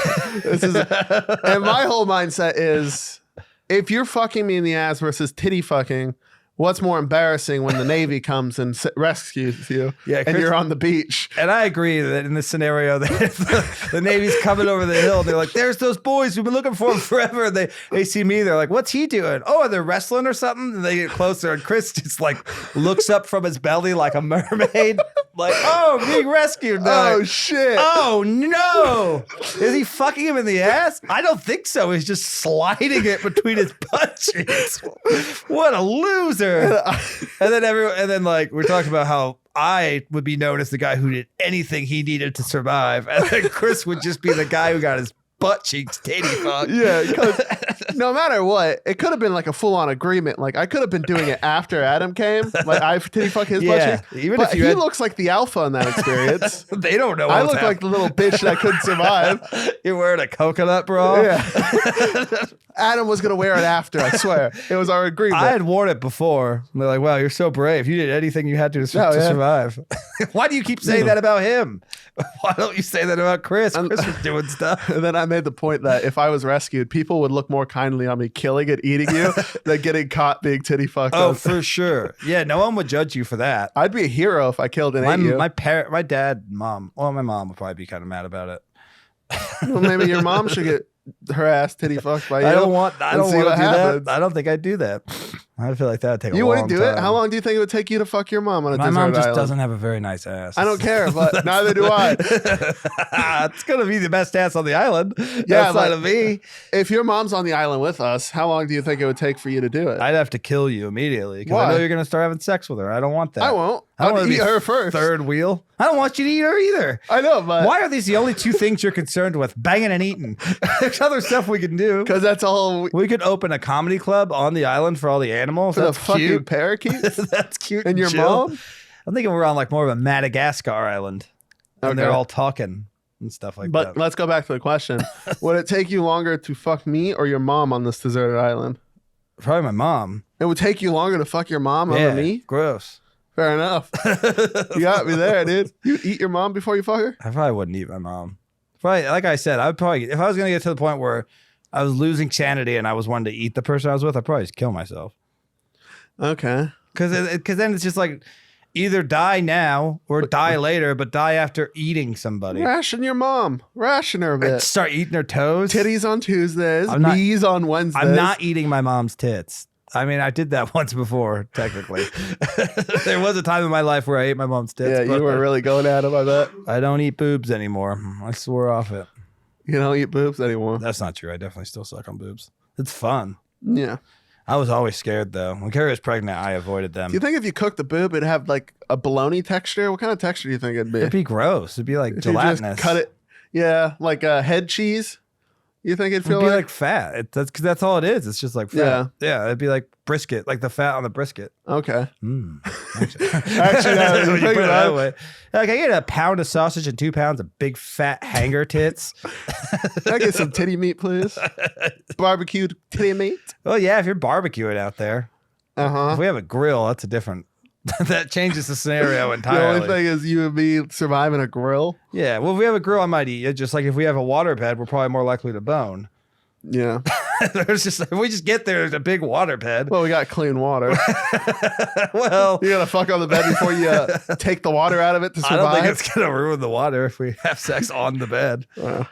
And my whole mindset is, if you're fucking me in the ass versus titty fucking, what's more embarrassing when the Navy comes and rescues you and you're on the beach? And I agree that in this scenario, that the Navy's coming over the hill. And they're like, there's those boys. We've been looking for them forever. And they see me. They're like, what's he doing? Oh, are they wrestling or something? And they get closer. And Chris just like looks up from his belly like a mermaid. Like, oh, being rescued now. Oh, shit. Oh, no. Is he fucking him in the ass? I don't think so. He's just sliding it between his butt cheeks. What a loser. And then like we're talking about how I would be known as the guy who did anything he needed to survive, and then Chris would just be the guy who got his butt cheeks titty fucked. Yeah, because no matter what, it could have been like a full-on agreement. Like I could have been doing it after Adam came. Like I titty fuck his butt cheeks. Even but if he looks like the alpha in that experience. They don't know. I look like the little bitch that couldn't survive. You're wearing a coconut bra. Yeah. Adam was gonna wear it after. I swear, it was our agreement. I had worn it before. And they're like, "Wow, you're so brave. You did anything you had to survive." Why do you keep saying that about him? Why don't you say that about Chris? Chris was doing stuff. And then I made the point that if I was rescued, people would look more kindly on me killing and eating you than getting caught being titty fucked. Oh, for sure. Yeah, no one would judge you for that. I'd be a hero if I killed and ate you. My dad, mom. Well, my mom would probably be kind of mad about it. Well, maybe your mom should get her ass titty fucked by you. I don't want to do happens. that. I don't think I'd do that. I feel like that would take a long time. You wouldn't do it? How long do you think it would take you to fuck your mom on a desert island? My mom just doesn't have a very nice ass. I don't care, but neither do I. It's going to be the best ass on the island. Yeah, outside of me. If your mom's on the island with us, how long do you think it would take for you to do it? I'd have to kill you immediately because I know you're going to start having sex with her. I don't want that. I won't. I I'll eat her first. Third wheel. I don't want you to eat her either. I know, but why are these the only two things you're concerned with? Banging and eating. There's other stuff we can do. Because that's all. We could open a comedy club on the island for all the animals. For that's the fucking cute. Parakeets. That's cute. And your chill. mom? I'm thinking we're on like more of a Madagascar island, and they're all talking and stuff like that. But let's go back to the question: would it take you longer to fuck me or your mom on this deserted island? Probably my mom. It would take you longer to fuck your mom over me? Gross. Fair enough. You got me there, dude. You eat your mom before you fuck her? I probably wouldn't eat my mom. Probably, like I said, I would probably, if I was going to get to the point where I was losing sanity and I was wanting to eat the person I was with, I'd probably just kill myself. Okay. Because then it's just like either die now or die later, but die after eating somebody. Ration your mom. Ration her a bit. Start eating her toes. Titties on Tuesdays. Knees on Wednesdays. I'm not eating my mom's tits. I mean, I did that once before, technically. There was a time in my life where I ate my mom's tits. Yeah, you were really going at him, I bet. I don't eat boobs anymore. I swore off it. You don't eat boobs anymore. That's not true. I definitely still suck on boobs. It's fun. Yeah. I was always scared, though. When Carrie was pregnant, I avoided them. Do you think if you cooked the boob, it'd have like a bologna texture? What kind of texture do you think it'd be? It'd be gross. It'd be like if gelatinous. You just cut it. Yeah, like head cheese. You think it'd feel be like fat? That's because that's all it is. It's just like fat. Yeah, it'd be like brisket, like the fat on the brisket. Okay. Actually, now you put it that way. Like I get a pound of sausage and 2 pounds of big fat hanger tits. Can I get some titty meat, please? Barbecued titty meat. Well, yeah, if you're barbecuing out there. If we have a grill, that's a different. That changes the scenario entirely. The only thing is you and me surviving a grill. Yeah, well, if we have a grill, I might eat it. Just like if we have a water bed, we're probably more likely to bone. Yeah. There's just if we just get there, there's a big water bed. Well, we got clean water. Well, you gotta fuck on the bed before you take the water out of it to survive. I don't think it's gonna ruin the water if we have sex on the bed.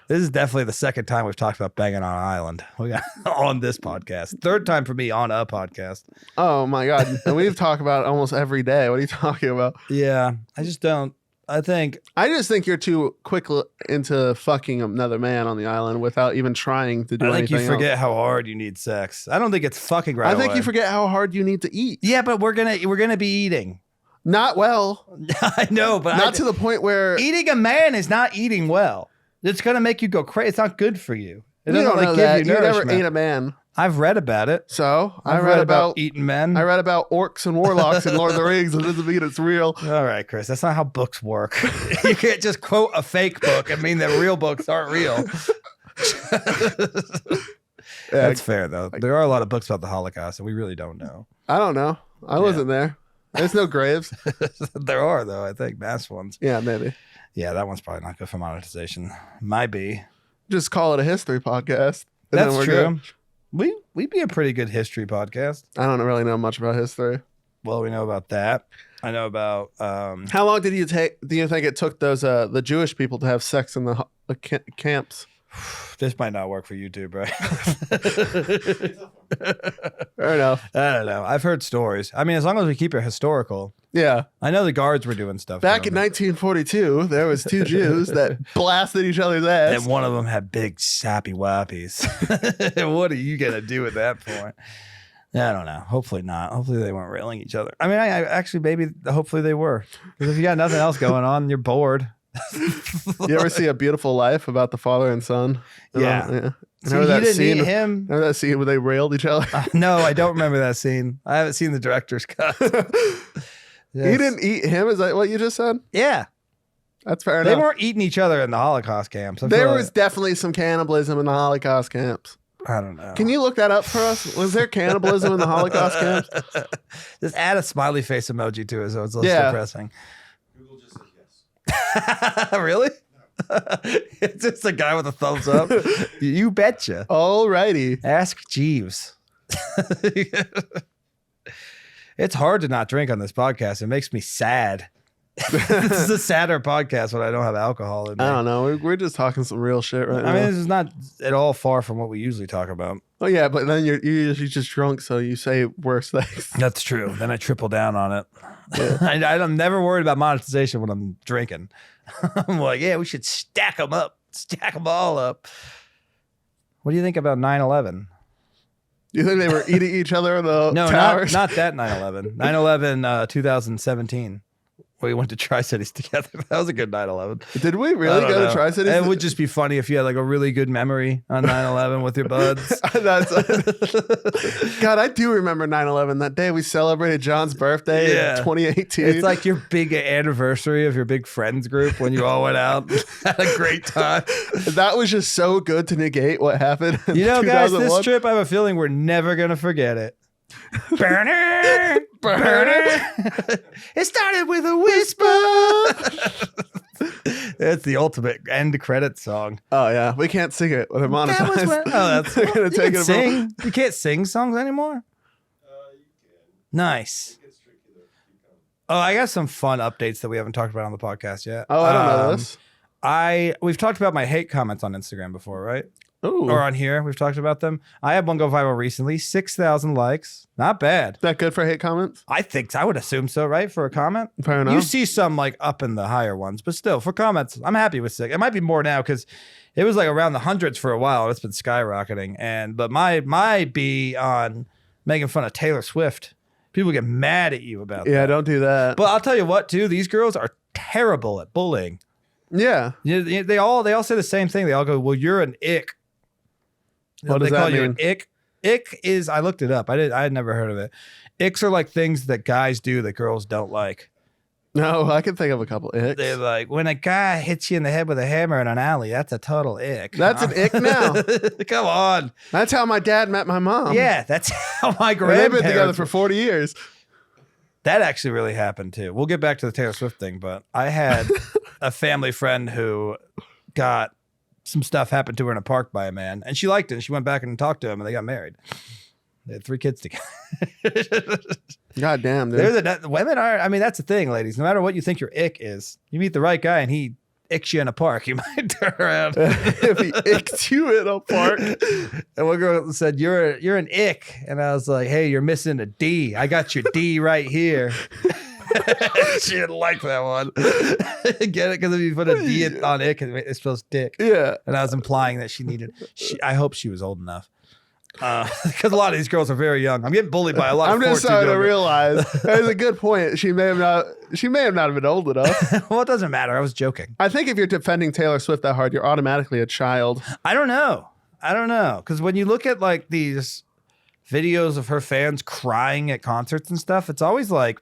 This is definitely the second time we've talked about banging on an island. We got on this podcast. Third time for me on a podcast. Oh my god! And we've talked about it almost every day. What are you talking about? Yeah, I just don't. I just think you're too quick into fucking another man on the island without even trying to do anything. I think you forget how hard you need sex. I don't think it's fucking right. I think you forget how hard you need to eat. Yeah, but we're gonna be eating. Not well. I know, but not to the point where eating a man is not eating well. It's gonna make you go crazy. It's not good for you. It doesn't like know give that. you nourishment. You never ate a man. I've read about it. So I read about eating men. I read about orcs and warlocks in Lord of the Rings. It doesn't mean it's real. All right, Chris. That's not how books work. You can't just quote a fake book and mean that real books aren't real. That's fair, though. There are a lot of books about the Holocaust, and we really don't know. I don't know. I wasn't there. There's no graves. There are, though, I think. Mass ones. Yeah, maybe. Yeah, that one's probably not good for monetization. Might be. Just call it a history podcast. And then That's we're true. good. We'd be a pretty good history podcast. I don't really know much about history. Well, we know about that. I know about How long do you think it took those the Jewish people to have sex in the camps? this might not work for YouTube, right? Fair enough. I don't know. I've heard stories. I mean, as long as we keep it historical. Yeah. I know the guards were doing stuff. Back in 1942, there was two Jews that blasted each other's ass. And one of them had big sappy wappies. What are you going to do at that point? I don't know. Hopefully not. Hopefully they weren't railing each other. I mean, I actually, maybe, hopefully they were. Because if you got nothing else going on, you're bored. You ever see A Beautiful Life about the father and son? Yeah. See, Remember that didn't scene? eat him. Remember that scene where they railed each other? No, I don't remember that scene. I haven't seen the director's cut. Yes. He didn't eat him? Is that what you just said? Yeah. That's fair They enough. weren't eating each other in the Holocaust camps. There was definitely some cannibalism in the Holocaust camps. I don't know. Can you look that up for us? Was there cannibalism in the Holocaust camps? Just add a smiley face emoji to it so it's less depressing. Google just says yes. Really? It's just a guy with a thumbs up. You betcha. Alrighty. Ask Jeeves. It's hard to not drink on this podcast. It makes me sad. This is a sadder podcast when I don't have alcohol in me. I don't know. We're just talking some real shit right now. I mean, this is not at all far from what we usually talk about. Oh yeah, but then you're usually just drunk, so you say worse things. That's true. Then I triple down on it. I'm never worried about monetization when I'm drinking. I'm like, yeah, we should stack them up. Stack them all up. What do you think about 9/11? You think they were eating each other in the No, towers? not that 9/11. 9/11, 2017. We went to Tri-Cities together. That was a good 9/11. Did we really go to Tri-Cities? It would just be funny if you had like a really good memory on 9/11 with your buds. God, I do remember 9/11. That day we celebrated John's birthday in 2018. It's like your big anniversary of your big friends group when you all went out and had a great time. That was just so good to negate what happened in You know, guys, 2001. this trip, I have a feeling we're never going to forget it. Burner, burner. It started with a whisper. It's the ultimate end credit song. Oh yeah, we can't sing it. They're monetized. That's They're gonna you take can it. sing. You can't sing songs anymore. You can. Nice. It's tricky though. Keep going. Oh, I got some fun updates that we haven't talked about on the podcast yet. Oh, I don't know this. We've talked about my hate comments on Instagram before, right? Ooh, Or on here, we've talked about them. I had one go viral recently, 6,000 likes. Not bad. is that good for hate comments? I think I would assume so, right? For a comment. Fair enough. You see some like up in the higher ones, but still for comments, I'm happy with 6. It might be more now because it was like around the hundreds for a while. It's been skyrocketing. But my B on making fun of Taylor Swift, people get mad at you about that. Yeah, don't do that. But I'll tell you what, too, these girls are terrible at bullying. Yeah. They all say the same thing. They all go, "Well, you're an ick." What does They call that you mean? an ick. Ick is, I looked it up. I had never heard of it. Icks are like things that guys do that girls don't like. No, I can think of a couple icks. They're like, when a guy hits you in the head with a hammer in an alley, that's a total ick. That's an ick now. Come on. That's how my dad met my mom. Yeah, that's how my And they've grandparents. been together for 40 years. That actually really happened too. We'll get back to the Taylor Swift thing, but I had a family friend who got some stuff happened to her in a park by a man, and she liked it. And she went back and talked to him, and they got married. They had 3 kids together. God damn, dude. Women are. I mean, that's the thing, ladies. No matter what you think your ick is, you meet the right guy, and he icks you in a park. You might turn around. If he icked you in a park. And one girl said, "You're an ick," and I was like, "Hey, you're missing a D. I got your D right here." She didn't like that one. Get it? Because if you put a D on ick, it spells dick. Yeah. And I was implying that she needed. I hope she was old enough. Because a lot of these girls are very young. I'm getting bullied by a lot. I'm of just 14 starting to year olds. realize there's a good point. She may have not been old enough. Well, it doesn't matter. I was joking. I think if you're defending Taylor Swift that hard, you're automatically a child. I don't know. Because when you look at like these videos of her fans crying at concerts and stuff, it's always like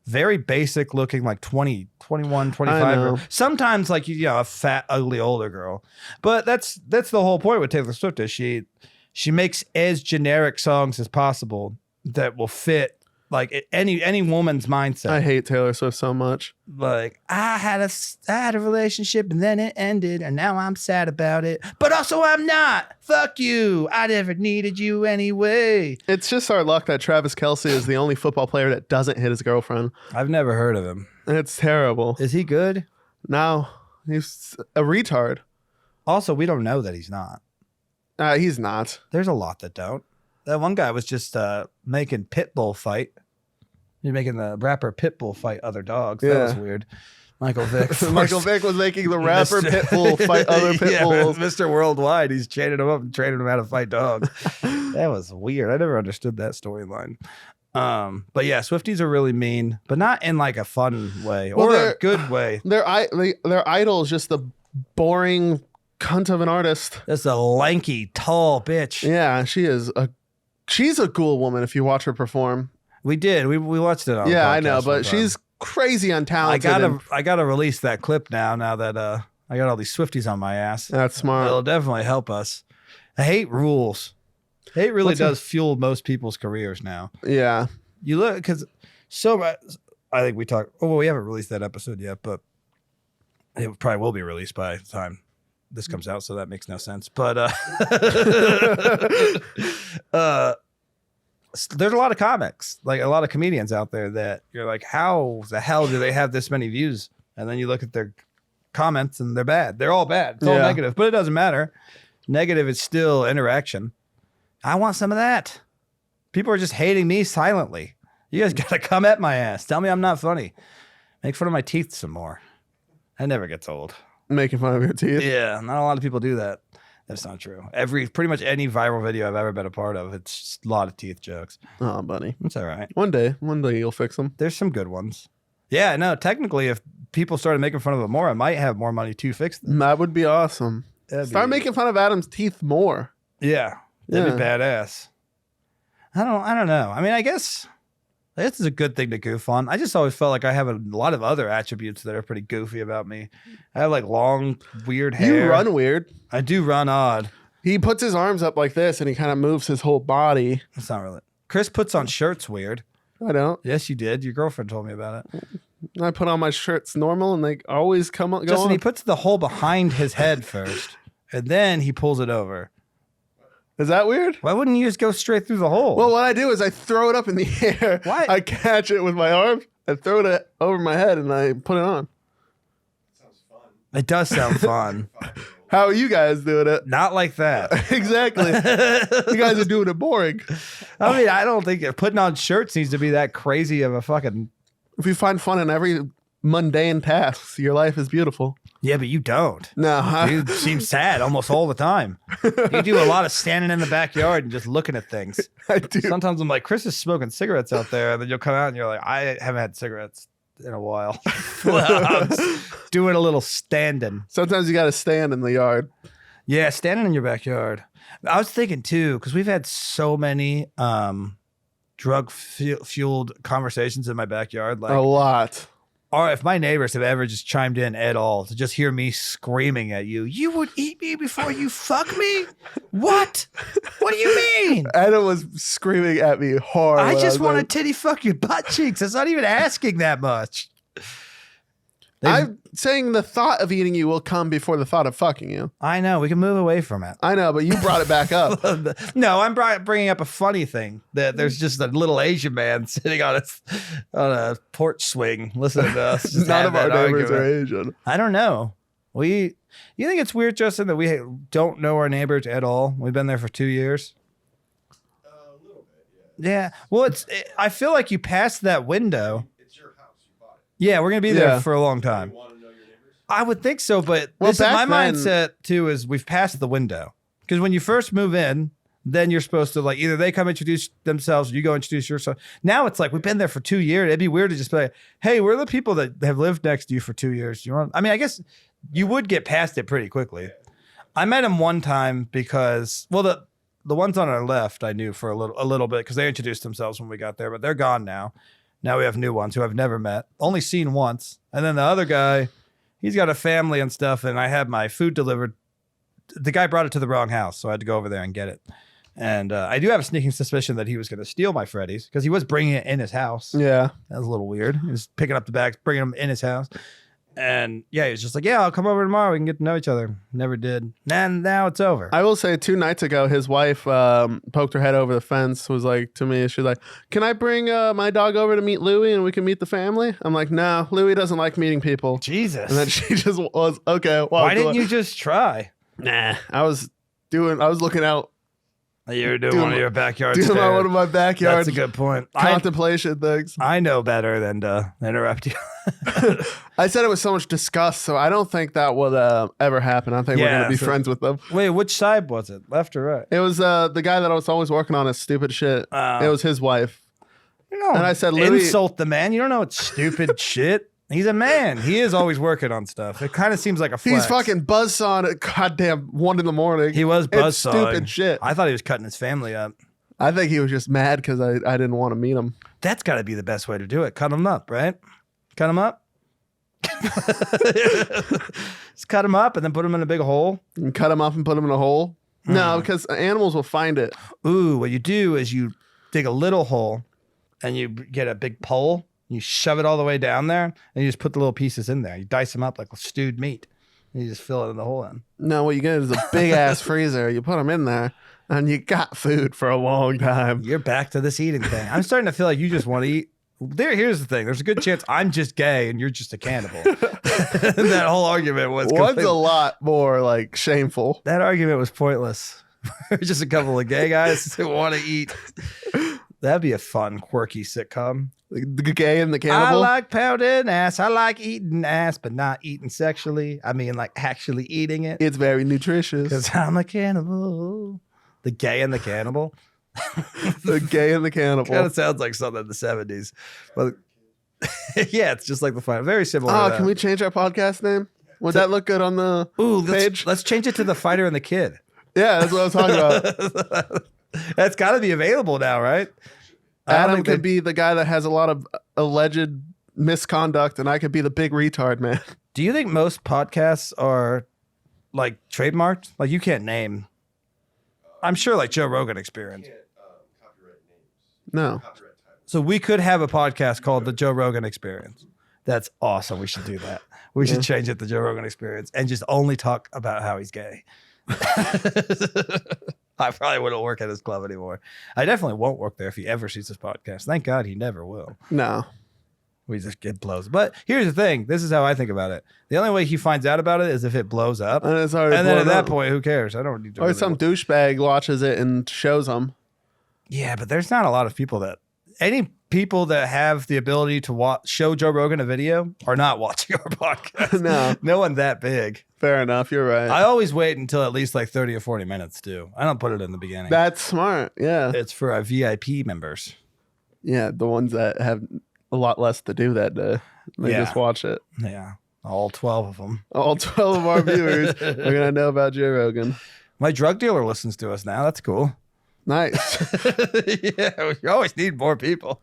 very basic looking, like 20, 21, 25. I know. Sometimes like, a fat, ugly older girl. But that's the whole point with Taylor Swift is she makes as generic songs as possible that will fit like any woman's mindset. I hate Taylor Swift so much. Like I had a relationship and then it ended and now I'm sad about it. But also I'm not. Fuck you. I never needed you anyway. It's just our luck that Travis Kelce is the only football player that doesn't hit his girlfriend. I've never heard of him. It's terrible. Is he good? No, he's a retard. Also, we don't know that he's not. He's not. There's a lot that don't. That one guy was just making Pitbull fight. He's making the rapper Pitbull fight other dogs. That was weird. Michael Vick. Michael Vick was making the rapper Pitbull fight other pit bulls. Mr. Worldwide. He's chaining him up and training him how to fight dogs. That was weird. I never understood that storyline. But yeah, Swifties are really mean, but not in like a fun way or a good way. Their idol is just the boring cunt of an artist. That's a lanky, tall bitch. Yeah, she's a cool woman if you watch her perform. We did. We watched it on. Yeah, I know, but she's crazy untalented. I gotta release that clip now that I got all these Swifties on my ass. That's smart. It'll definitely help us. I hate rules. Hate really does fuel most people's careers now. Yeah. You look because I think we talked. Oh, well, we haven't released that episode yet, but it probably will be released by the time this comes out, so that makes no sense. But there's a lot of comics, like a lot of comedians out there that you're like, how the hell do they have this many views? And then you look at their comments and they're bad. They're all bad. It's all negative, but it doesn't matter. Negative is still interaction. I want some of that. People are just hating me silently. You guys got to come at my ass. Tell me I'm not funny. Make fun of my teeth some more. That never gets old. Making fun of your teeth? Yeah, not a lot of people do that. That's not true. Pretty much any viral video I've ever been a part of, it's just a lot of teeth jokes. Oh, buddy. It's all right. One day you'll fix them. There's some good ones. Yeah, no, technically, if people started making fun of it more, I might have more money to fix them. That would be awesome. Start making fun of Adam's teeth more. Yeah, that'd be badass. I don't know. I mean, I guess this is a good thing to goof on. I just always felt like I have a lot of other attributes that are pretty goofy about me. I have like long, weird hair. You run weird. I do run odd. He puts his arms up like this and he kind of moves his whole body. That's not really. Chris puts on shirts weird. I don't. Yes, you did. Your girlfriend told me about it. I put on my shirts normal and they always come up. Justin, he puts the hole behind his head first and then he pulls it over. Is that weird? Why wouldn't you just go straight through the hole? Well, what I do is I throw it up in the air. Why? I catch it with my arms, I throw it over my head, and I put it on. Sounds fun. It does sound fun. How are you guys doing it? Not like that. Exactly. You guys are doing it boring. I mean, I don't think putting on shirts needs to be that crazy of a fucking... If you find fun in every mundane task, your life is beautiful. Yeah, but you don't. No. You seem sad almost all the time. You do a lot of standing in the backyard and just looking at things. I do. Sometimes I'm like, Chris is smoking cigarettes out there. And then you'll come out and you're like, I haven't had cigarettes in a while. I'm just doing a little standing. Sometimes you got to stand in the yard. Yeah, standing in your backyard. I was thinking too, because we've had so many drug-fueled conversations in my backyard. Like A lot. Or if my neighbors have ever just chimed in at all to just hear me screaming at you, you would eat me before you fuck me? What? What do you mean? Adam was screaming at me hard. I just want to like, titty fuck your butt cheeks. It's not even asking that much. I'm saying the thought of eating you will come before the thought of fucking you. I know. We can move away from it. I know, but you brought it back up. No, I'm bringing up a funny thing that there's just a little Asian man sitting on a porch swing listening to us. Just None have of our that neighbors are argument. Asian. I don't know. You think it's weird, Justin, that we don't know our neighbors at all? We've been there for 2 years. A little bit, yeah. Yeah. Well, I feel like you passed that window. It's your house. You bought it. Yeah, we're gonna be there Yeah. for a long time. You want to know your neighbors? I would think so, but Well, this is my back then- mindset too. Is we've passed the window because when you first move in, then you're supposed to like either they come introduce themselves, or you go introduce yourself. Now it's like we've been there for 2 years. It'd be weird to just be like, "Hey, we're the people that have lived next to you for 2 years." You want? I mean, I guess you would get past it pretty quickly. I met him one time because the ones on our left I knew for a little bit because they introduced themselves when we got there, but they're gone now. Now we have new ones who I've never met, only seen once. And then the other guy, he's got a family and stuff, and I had my food delivered. The guy brought it to the wrong house, so I had to go over there and get it. And I do have a sneaking suspicion that he was going to steal my Freddy's because he was bringing it in his house. Yeah. That was a little weird. He was picking up the bags, bringing them in his house. And yeah, he was just like, yeah, I'll come over tomorrow. We can get to know each other. Never did. And now it's over. I will say 2 nights ago, his wife poked her head over the fence, was like to me, she's like, can I bring my dog over to meet Louie and we can meet the family? I'm like, no, Louie doesn't like meeting people. Jesus. And then she just was, okay. Well, Why didn't you just try? Nah, I was looking out. You were doing one of your backyard Doing stare. one of my backyard That's a good point. contemplation things. I know better than to interrupt you. I said it with so much disgust, so I don't think that will ever happen. I think we're Yeah, going to be so- friends with them. Wait, which side was it? Left or right? It was the guy that I was always working on his stupid shit. Oh. It was his wife. You know, And I said, Louis- insult the man. You don't know it's stupid shit. He's a man. He is always working on stuff. It kind of seems like a flex. He's fucking buzzsawing at goddamn 1 in. He was It's buzzsawing. stupid shit. I thought he was cutting his family up. I think he was just mad because I didn't want to meet him. That's got to be the best way to do it. Cut him up, right? Cut him up. Just cut him up and then put him in a big hole. And cut him up and put him in a hole. No, because animals will find it. Ooh, what you do is you dig a little hole and you get a big pole. You shove it all the way down there and you just put the little pieces in there. You dice them up like stewed meat. And you just fill it in the hole in. No, what you get is a big ass freezer. You put them in there and you got food for a long time. You're back to this eating thing. I'm starting to feel like you just want to eat. Here's the thing. There's a good chance I'm just gay and you're just a cannibal. That whole argument was One's complete- a lot more like shameful. That argument was pointless. We're just a couple of gay guys who want to eat. That'd be a fun, quirky sitcom. The gay and the cannibal. I like pounding ass. I like eating ass, but not eating sexually. I mean, like actually eating it. It's very nutritious. Because I'm a cannibal. The gay and the cannibal. The gay and the cannibal. Kind of sounds like something in the 70s. But yeah, it's just like the fun. Very similar. Oh, to that. can we change our podcast name? Would that look good on the page? Let's change it to The Fighter and the Kid. Yeah, that's what I was talking about. That's got to be available now, right? I don't Adam think could they- be the guy that has a lot of alleged misconduct, and I could be the big retard man. Do you think most podcasts are like trademarked? Like you can't name. I'm sure like Joe Rogan Experience. Copyright names. No. Copyright titles. So we could have a podcast called The Joe Rogan Experience. That's awesome. We should do that. We should change it to Joe Rogan Experience and just only talk about how he's gay. I probably wouldn't work at his club anymore. I definitely won't work there if he ever sees this podcast. Thank God he never will. No. We just get blows. But here's the thing. This is how I think about it. The only way he finds out about it is if it blows up. And it's already And then at blown that up. point, who cares? I don't need to. Or really some look. douchebag watches it and shows them. Yeah, but there's not a lot of people that. Any people that have the ability to show Joe Rogan a video are not watching our podcast. No. No one that big. Fair enough. You're right. I always wait until at least like 30 or 40 minutes too. I don't put it in the beginning. That's smart. Yeah. It's for our VIP members. Yeah. The ones that have a lot less to do that day. They Yeah. just watch it. Yeah, all 12 of them. All 12 of our viewers are going to know about Joe Rogan. My drug dealer listens to us now. That's cool. Nice. Yeah, we always need more people.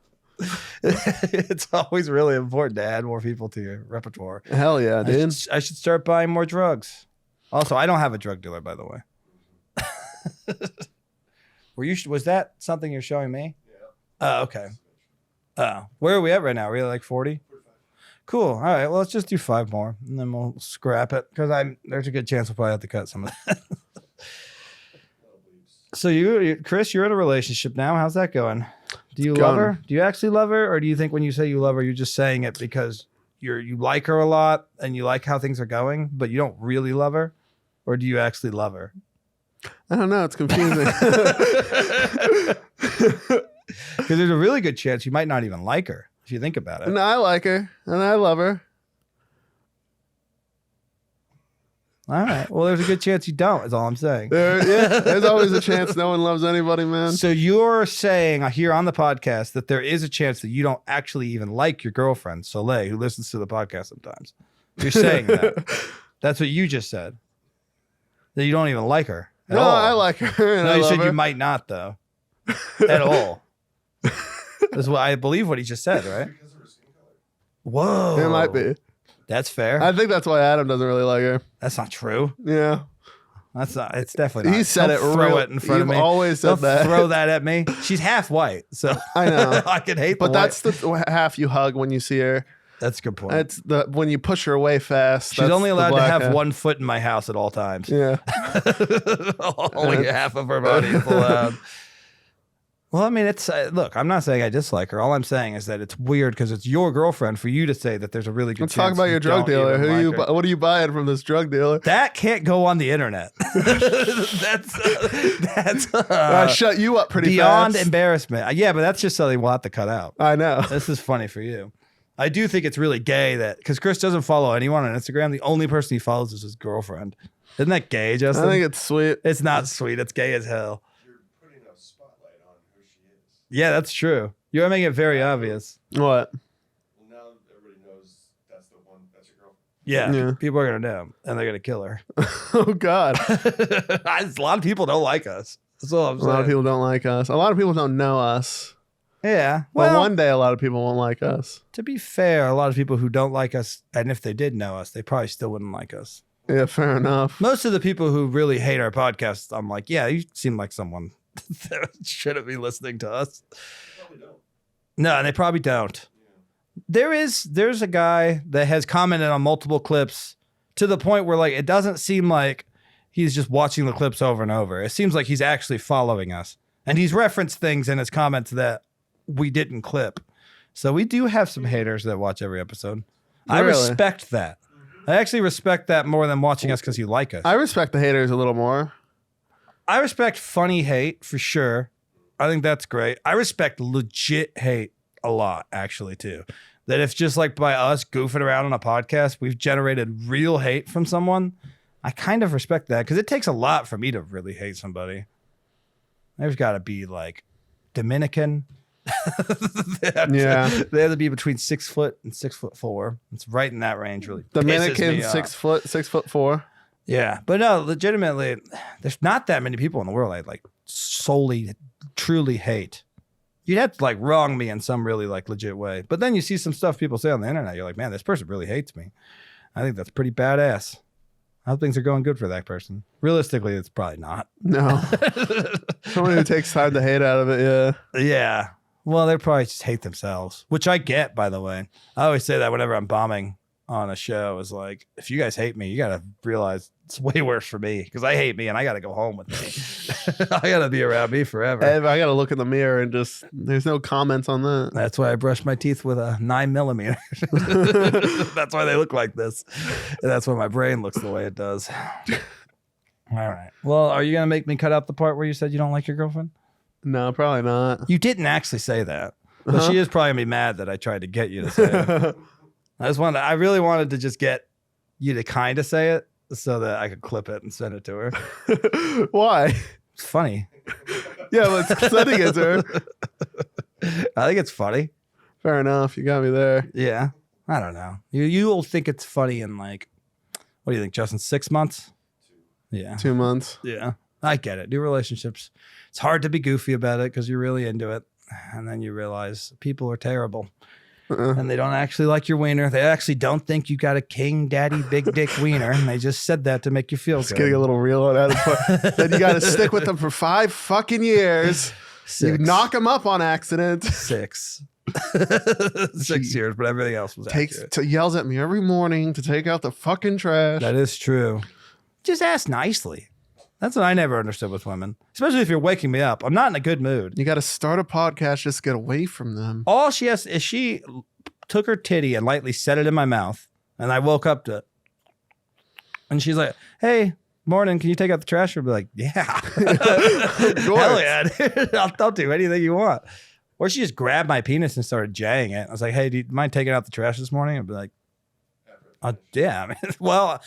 It's always really important to add more people to your repertoire. Hell yeah, dude. I should start buying more drugs. Also, I don't have a drug dealer, by the way. Was that something you're showing me? Yeah. Oh, okay. Where are we at right now? Are we at like 40? Cool. All right. Well, let's just do 5 more, and then we'll scrap it because there's a good chance we'll probably have to cut some of that. So Chris, you're in a relationship now. How's that going? Do you love her? Do you actually love her, or do you think when you say you love her, you're just saying it because you like her a lot and you like how things are going, but you don't really love her, or do you actually love her? I don't know. It's confusing. Because there's a really good chance you might not even like her if you think about it. No, I like her and I love her. All right. Well, there's a good chance you don't, is all I'm saying. There's always a chance no one loves anybody, man. So you're saying here on the podcast that there is a chance that you don't actually even like your girlfriend, Soleil, who listens to the podcast sometimes. You're saying that. That's what you just said. That you don't even like her. At No, all. I like her and No, I you love said her. you might not, though. At all. That's what I believe what he just said, right? Whoa. It might be. That's fair. I think that's why Adam doesn't really like her. That's not true. Yeah. That's not. It's definitely not. He said Don't it throw real- it in front of you've me. always said Don't that. throw that at me. She's half white, so I know. I can hate. But the that's white. the half you hug when you see her. That's a good point. That's the when you push her away fast. She's only that's the allowed to black have half. 1 foot in my house at all times. Yeah. Only half of her body is allowed. Well, I mean, it's look. I'm not saying I dislike her. All I'm saying is that it's weird because it's your girlfriend for you to say that there's a really good. Let's talk chance about you your drug don't dealer. even Who like you? her. What are you buying from this drug dealer? That can't go on the internet. that's I shut you up pretty beyond fast. embarrassment. Yeah, but that's just something we'll have to cut out. I know. This is funny for you. I do think it's really gay that because Chris doesn't follow anyone on Instagram. The only person he follows is his girlfriend. Isn't that gay, Justin? I think it's sweet. It's not sweet. It's gay as hell. You're putting a spotlight on who she is. Yeah, that's true. You're making it very obvious. What? Well, now everybody knows that's the one. That's your girlfriend. Yeah, Yeah. people are gonna know, and they're gonna kill her. Oh God. A lot of people don't like us. That's all I'm A saying. lot of people don't like us. A lot of people don't know us. Yeah. But Well, one day, a lot of people won't like us. to be fair, a lot of people who don't like us, and if they did know us, they probably still wouldn't like us. Yeah, fair enough. Most of the people who really hate our podcast, I'm like, yeah, you seem like someone that shouldn't be listening to us. Probably don't. No, and they probably don't. There's a guy that has commented on multiple clips to the point where like it doesn't seem like he's just watching the clips over and over. It seems like he's actually following us. And he's referenced things in his comments that we didn't clip. So we do have some haters that watch every episode. I Really? respect that. I actually respect that more than watching us because you like us. I respect the haters a little more. I respect funny hate for sure. I think that's great. I respect legit hate a lot, actually, too. That if just like by us goofing around on a podcast, we've generated real hate from someone, I kind of respect that because it takes a lot for me to really hate somebody. There's got to be like Dominican. They have to be between 6 foot and 6'4". It's right in that range, really. Dominican, pisses me off. 6'4". Yeah, but no, legitimately, there's not that many people in the world I like solely, truly hate. You'd have to like wrong me in some really like legit way. But then you see some stuff people say on the internet. You're like, man, this person really hates me. I think that's pretty badass. I hope things are going good for that person. Realistically, it's probably not. No. Someone who takes time to hate out of it, yeah. Yeah. Well, they probably just hate themselves, which I get, by the way. I always say that whenever I'm bombing on a show is like, if you guys hate me, you got to realize it's way worse for me because I hate me and I got to go home with me. I got to be around me forever. I got to look in the mirror and just, there's no comments on that. That's why I brush my teeth with a 9mm. That's why they look like this. And that's why my brain looks the way it does. All right. Well, are you going to make me cut out the part where you said you don't like your girlfriend? No, probably not. You didn't actually say that. But she is probably going to be mad that I tried to get you to say it. I really wanted to just get you to kind of say it so that I could clip it and send it to her. Why? It's funny. Yeah, but sending it to her. I think it's funny. Fair enough. You got me there. Yeah. I don't know. You'll think it's funny in like, what do you think, Justin? 6 months? Yeah. 2 months. Yeah. I get it. New relationships. It's hard to be goofy about it because you're really into it. And then you realize people are terrible. And they don't actually like your wiener. They actually don't think you got a king daddy big dick wiener. And they just said that to make you feel It's good. getting a little real on that. Then you got to stick with them for 5 fucking years. 6. You knock them up on accident. 6. 6 years, but everything else was accurate. Yells at me every morning to take out the fucking trash. That is true. Just ask nicely. That's what I never understood with women, especially if you're waking me up. I'm not in a good mood. You got to start a podcast just to get away from them. All she has is she took her titty and lightly set it in my mouth, and I woke up to it. And she's like, "Hey, morning, can you take out the trash?" I'd be like, "Yeah, hell yeah, dude. I'll do anything you want." Or she just grabbed my penis and started jaying it. I was like, "Hey, do you mind taking out the trash this morning?" I'd be like, "Yeah." I mean, well,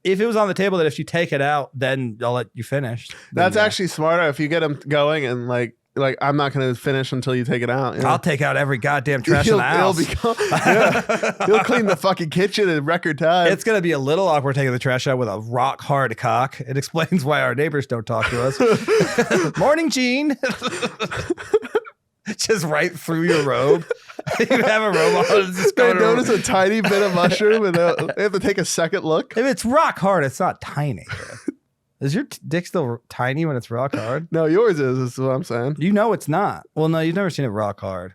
if it was on the table that if you take it out, then I'll let you finish. That's Then, actually smarter if you get them going and like I'm not going to finish until you take it out. You know? I'll take out every goddamn trash in the house. He'll clean the fucking kitchen in record time. It's going to be a little awkward taking the trash out with a rock hard cock. It explains why our neighbors don't talk to us. Morning, Gene. Just right through your robe. You have a robe on. It's just They going notice a tiny bit of mushroom and they have to take a second look. If it's rock hard, it's not tiny. Is your dick still tiny when it's rock hard? No, yours is what I'm saying. You know it's not. Well, no, you've never seen it rock hard.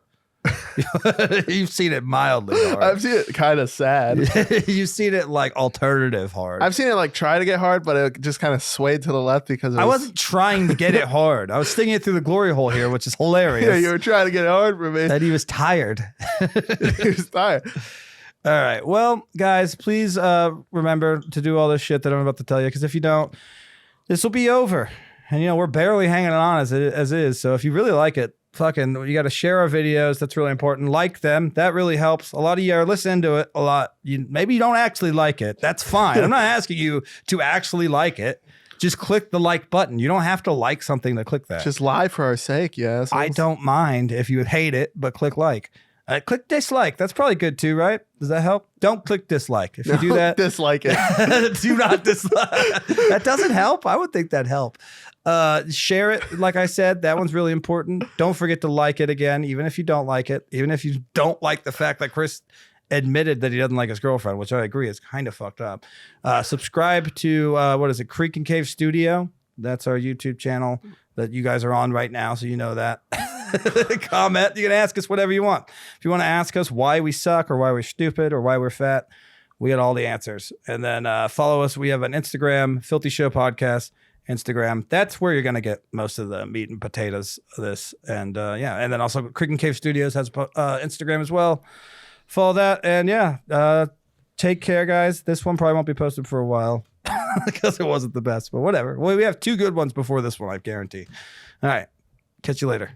You've seen it mildly hard. I've seen it kind of sad. You've seen it like alternative hard. I've seen it like try to get hard, but it just kind of swayed to the left because I wasn't trying to get it hard. I was sticking it through the glory hole here, which is hilarious. Yeah, you were trying to get it hard for me. That he was tired. He was tired. All right. Well, guys, please remember to do all this shit that I'm about to tell you, because if you don't, this will be over. And, you know, we're barely hanging on as is. So if you really like it, fucking, you got to share our videos. That's really important. Like them. That really helps. A lot of you are listening to it a lot. Maybe you don't actually like it. That's fine. I'm not asking you to actually like it. Just click the like button. You don't have to like something to click that. Just lie for our sake, yes. I don't mind if you hate it, but click like. Click dislike. That's probably good too, right? Does that help? Don't click dislike. If you do that, dislike it. do not dislike. That doesn't help. I would think that'd help. Share it. Like I said, that one's really important. Don't forget to like it again, even if you don't like it. Even if you don't like the fact that Chris admitted that he doesn't like his girlfriend, which I agree is kind of fucked up. Subscribe to what is it? Creek and Cave Studio. That's our YouTube channel that you guys are on right now, so you know that. Comment. You can ask us whatever you want. If you want to ask us why we suck or why we're stupid or why we're fat, we got all the answers. And then follow us. We have an Instagram, Filthy Show Podcast Instagram. That's where you're going to get most of the meat and potatoes of this. And yeah, and then also Creek and Cave Studios has Instagram as well. Follow that. And yeah, take care, guys. This one probably won't be posted for a while because it wasn't the best, but whatever. Well, we have 2 good ones before this one, I guarantee. All right. Catch you later.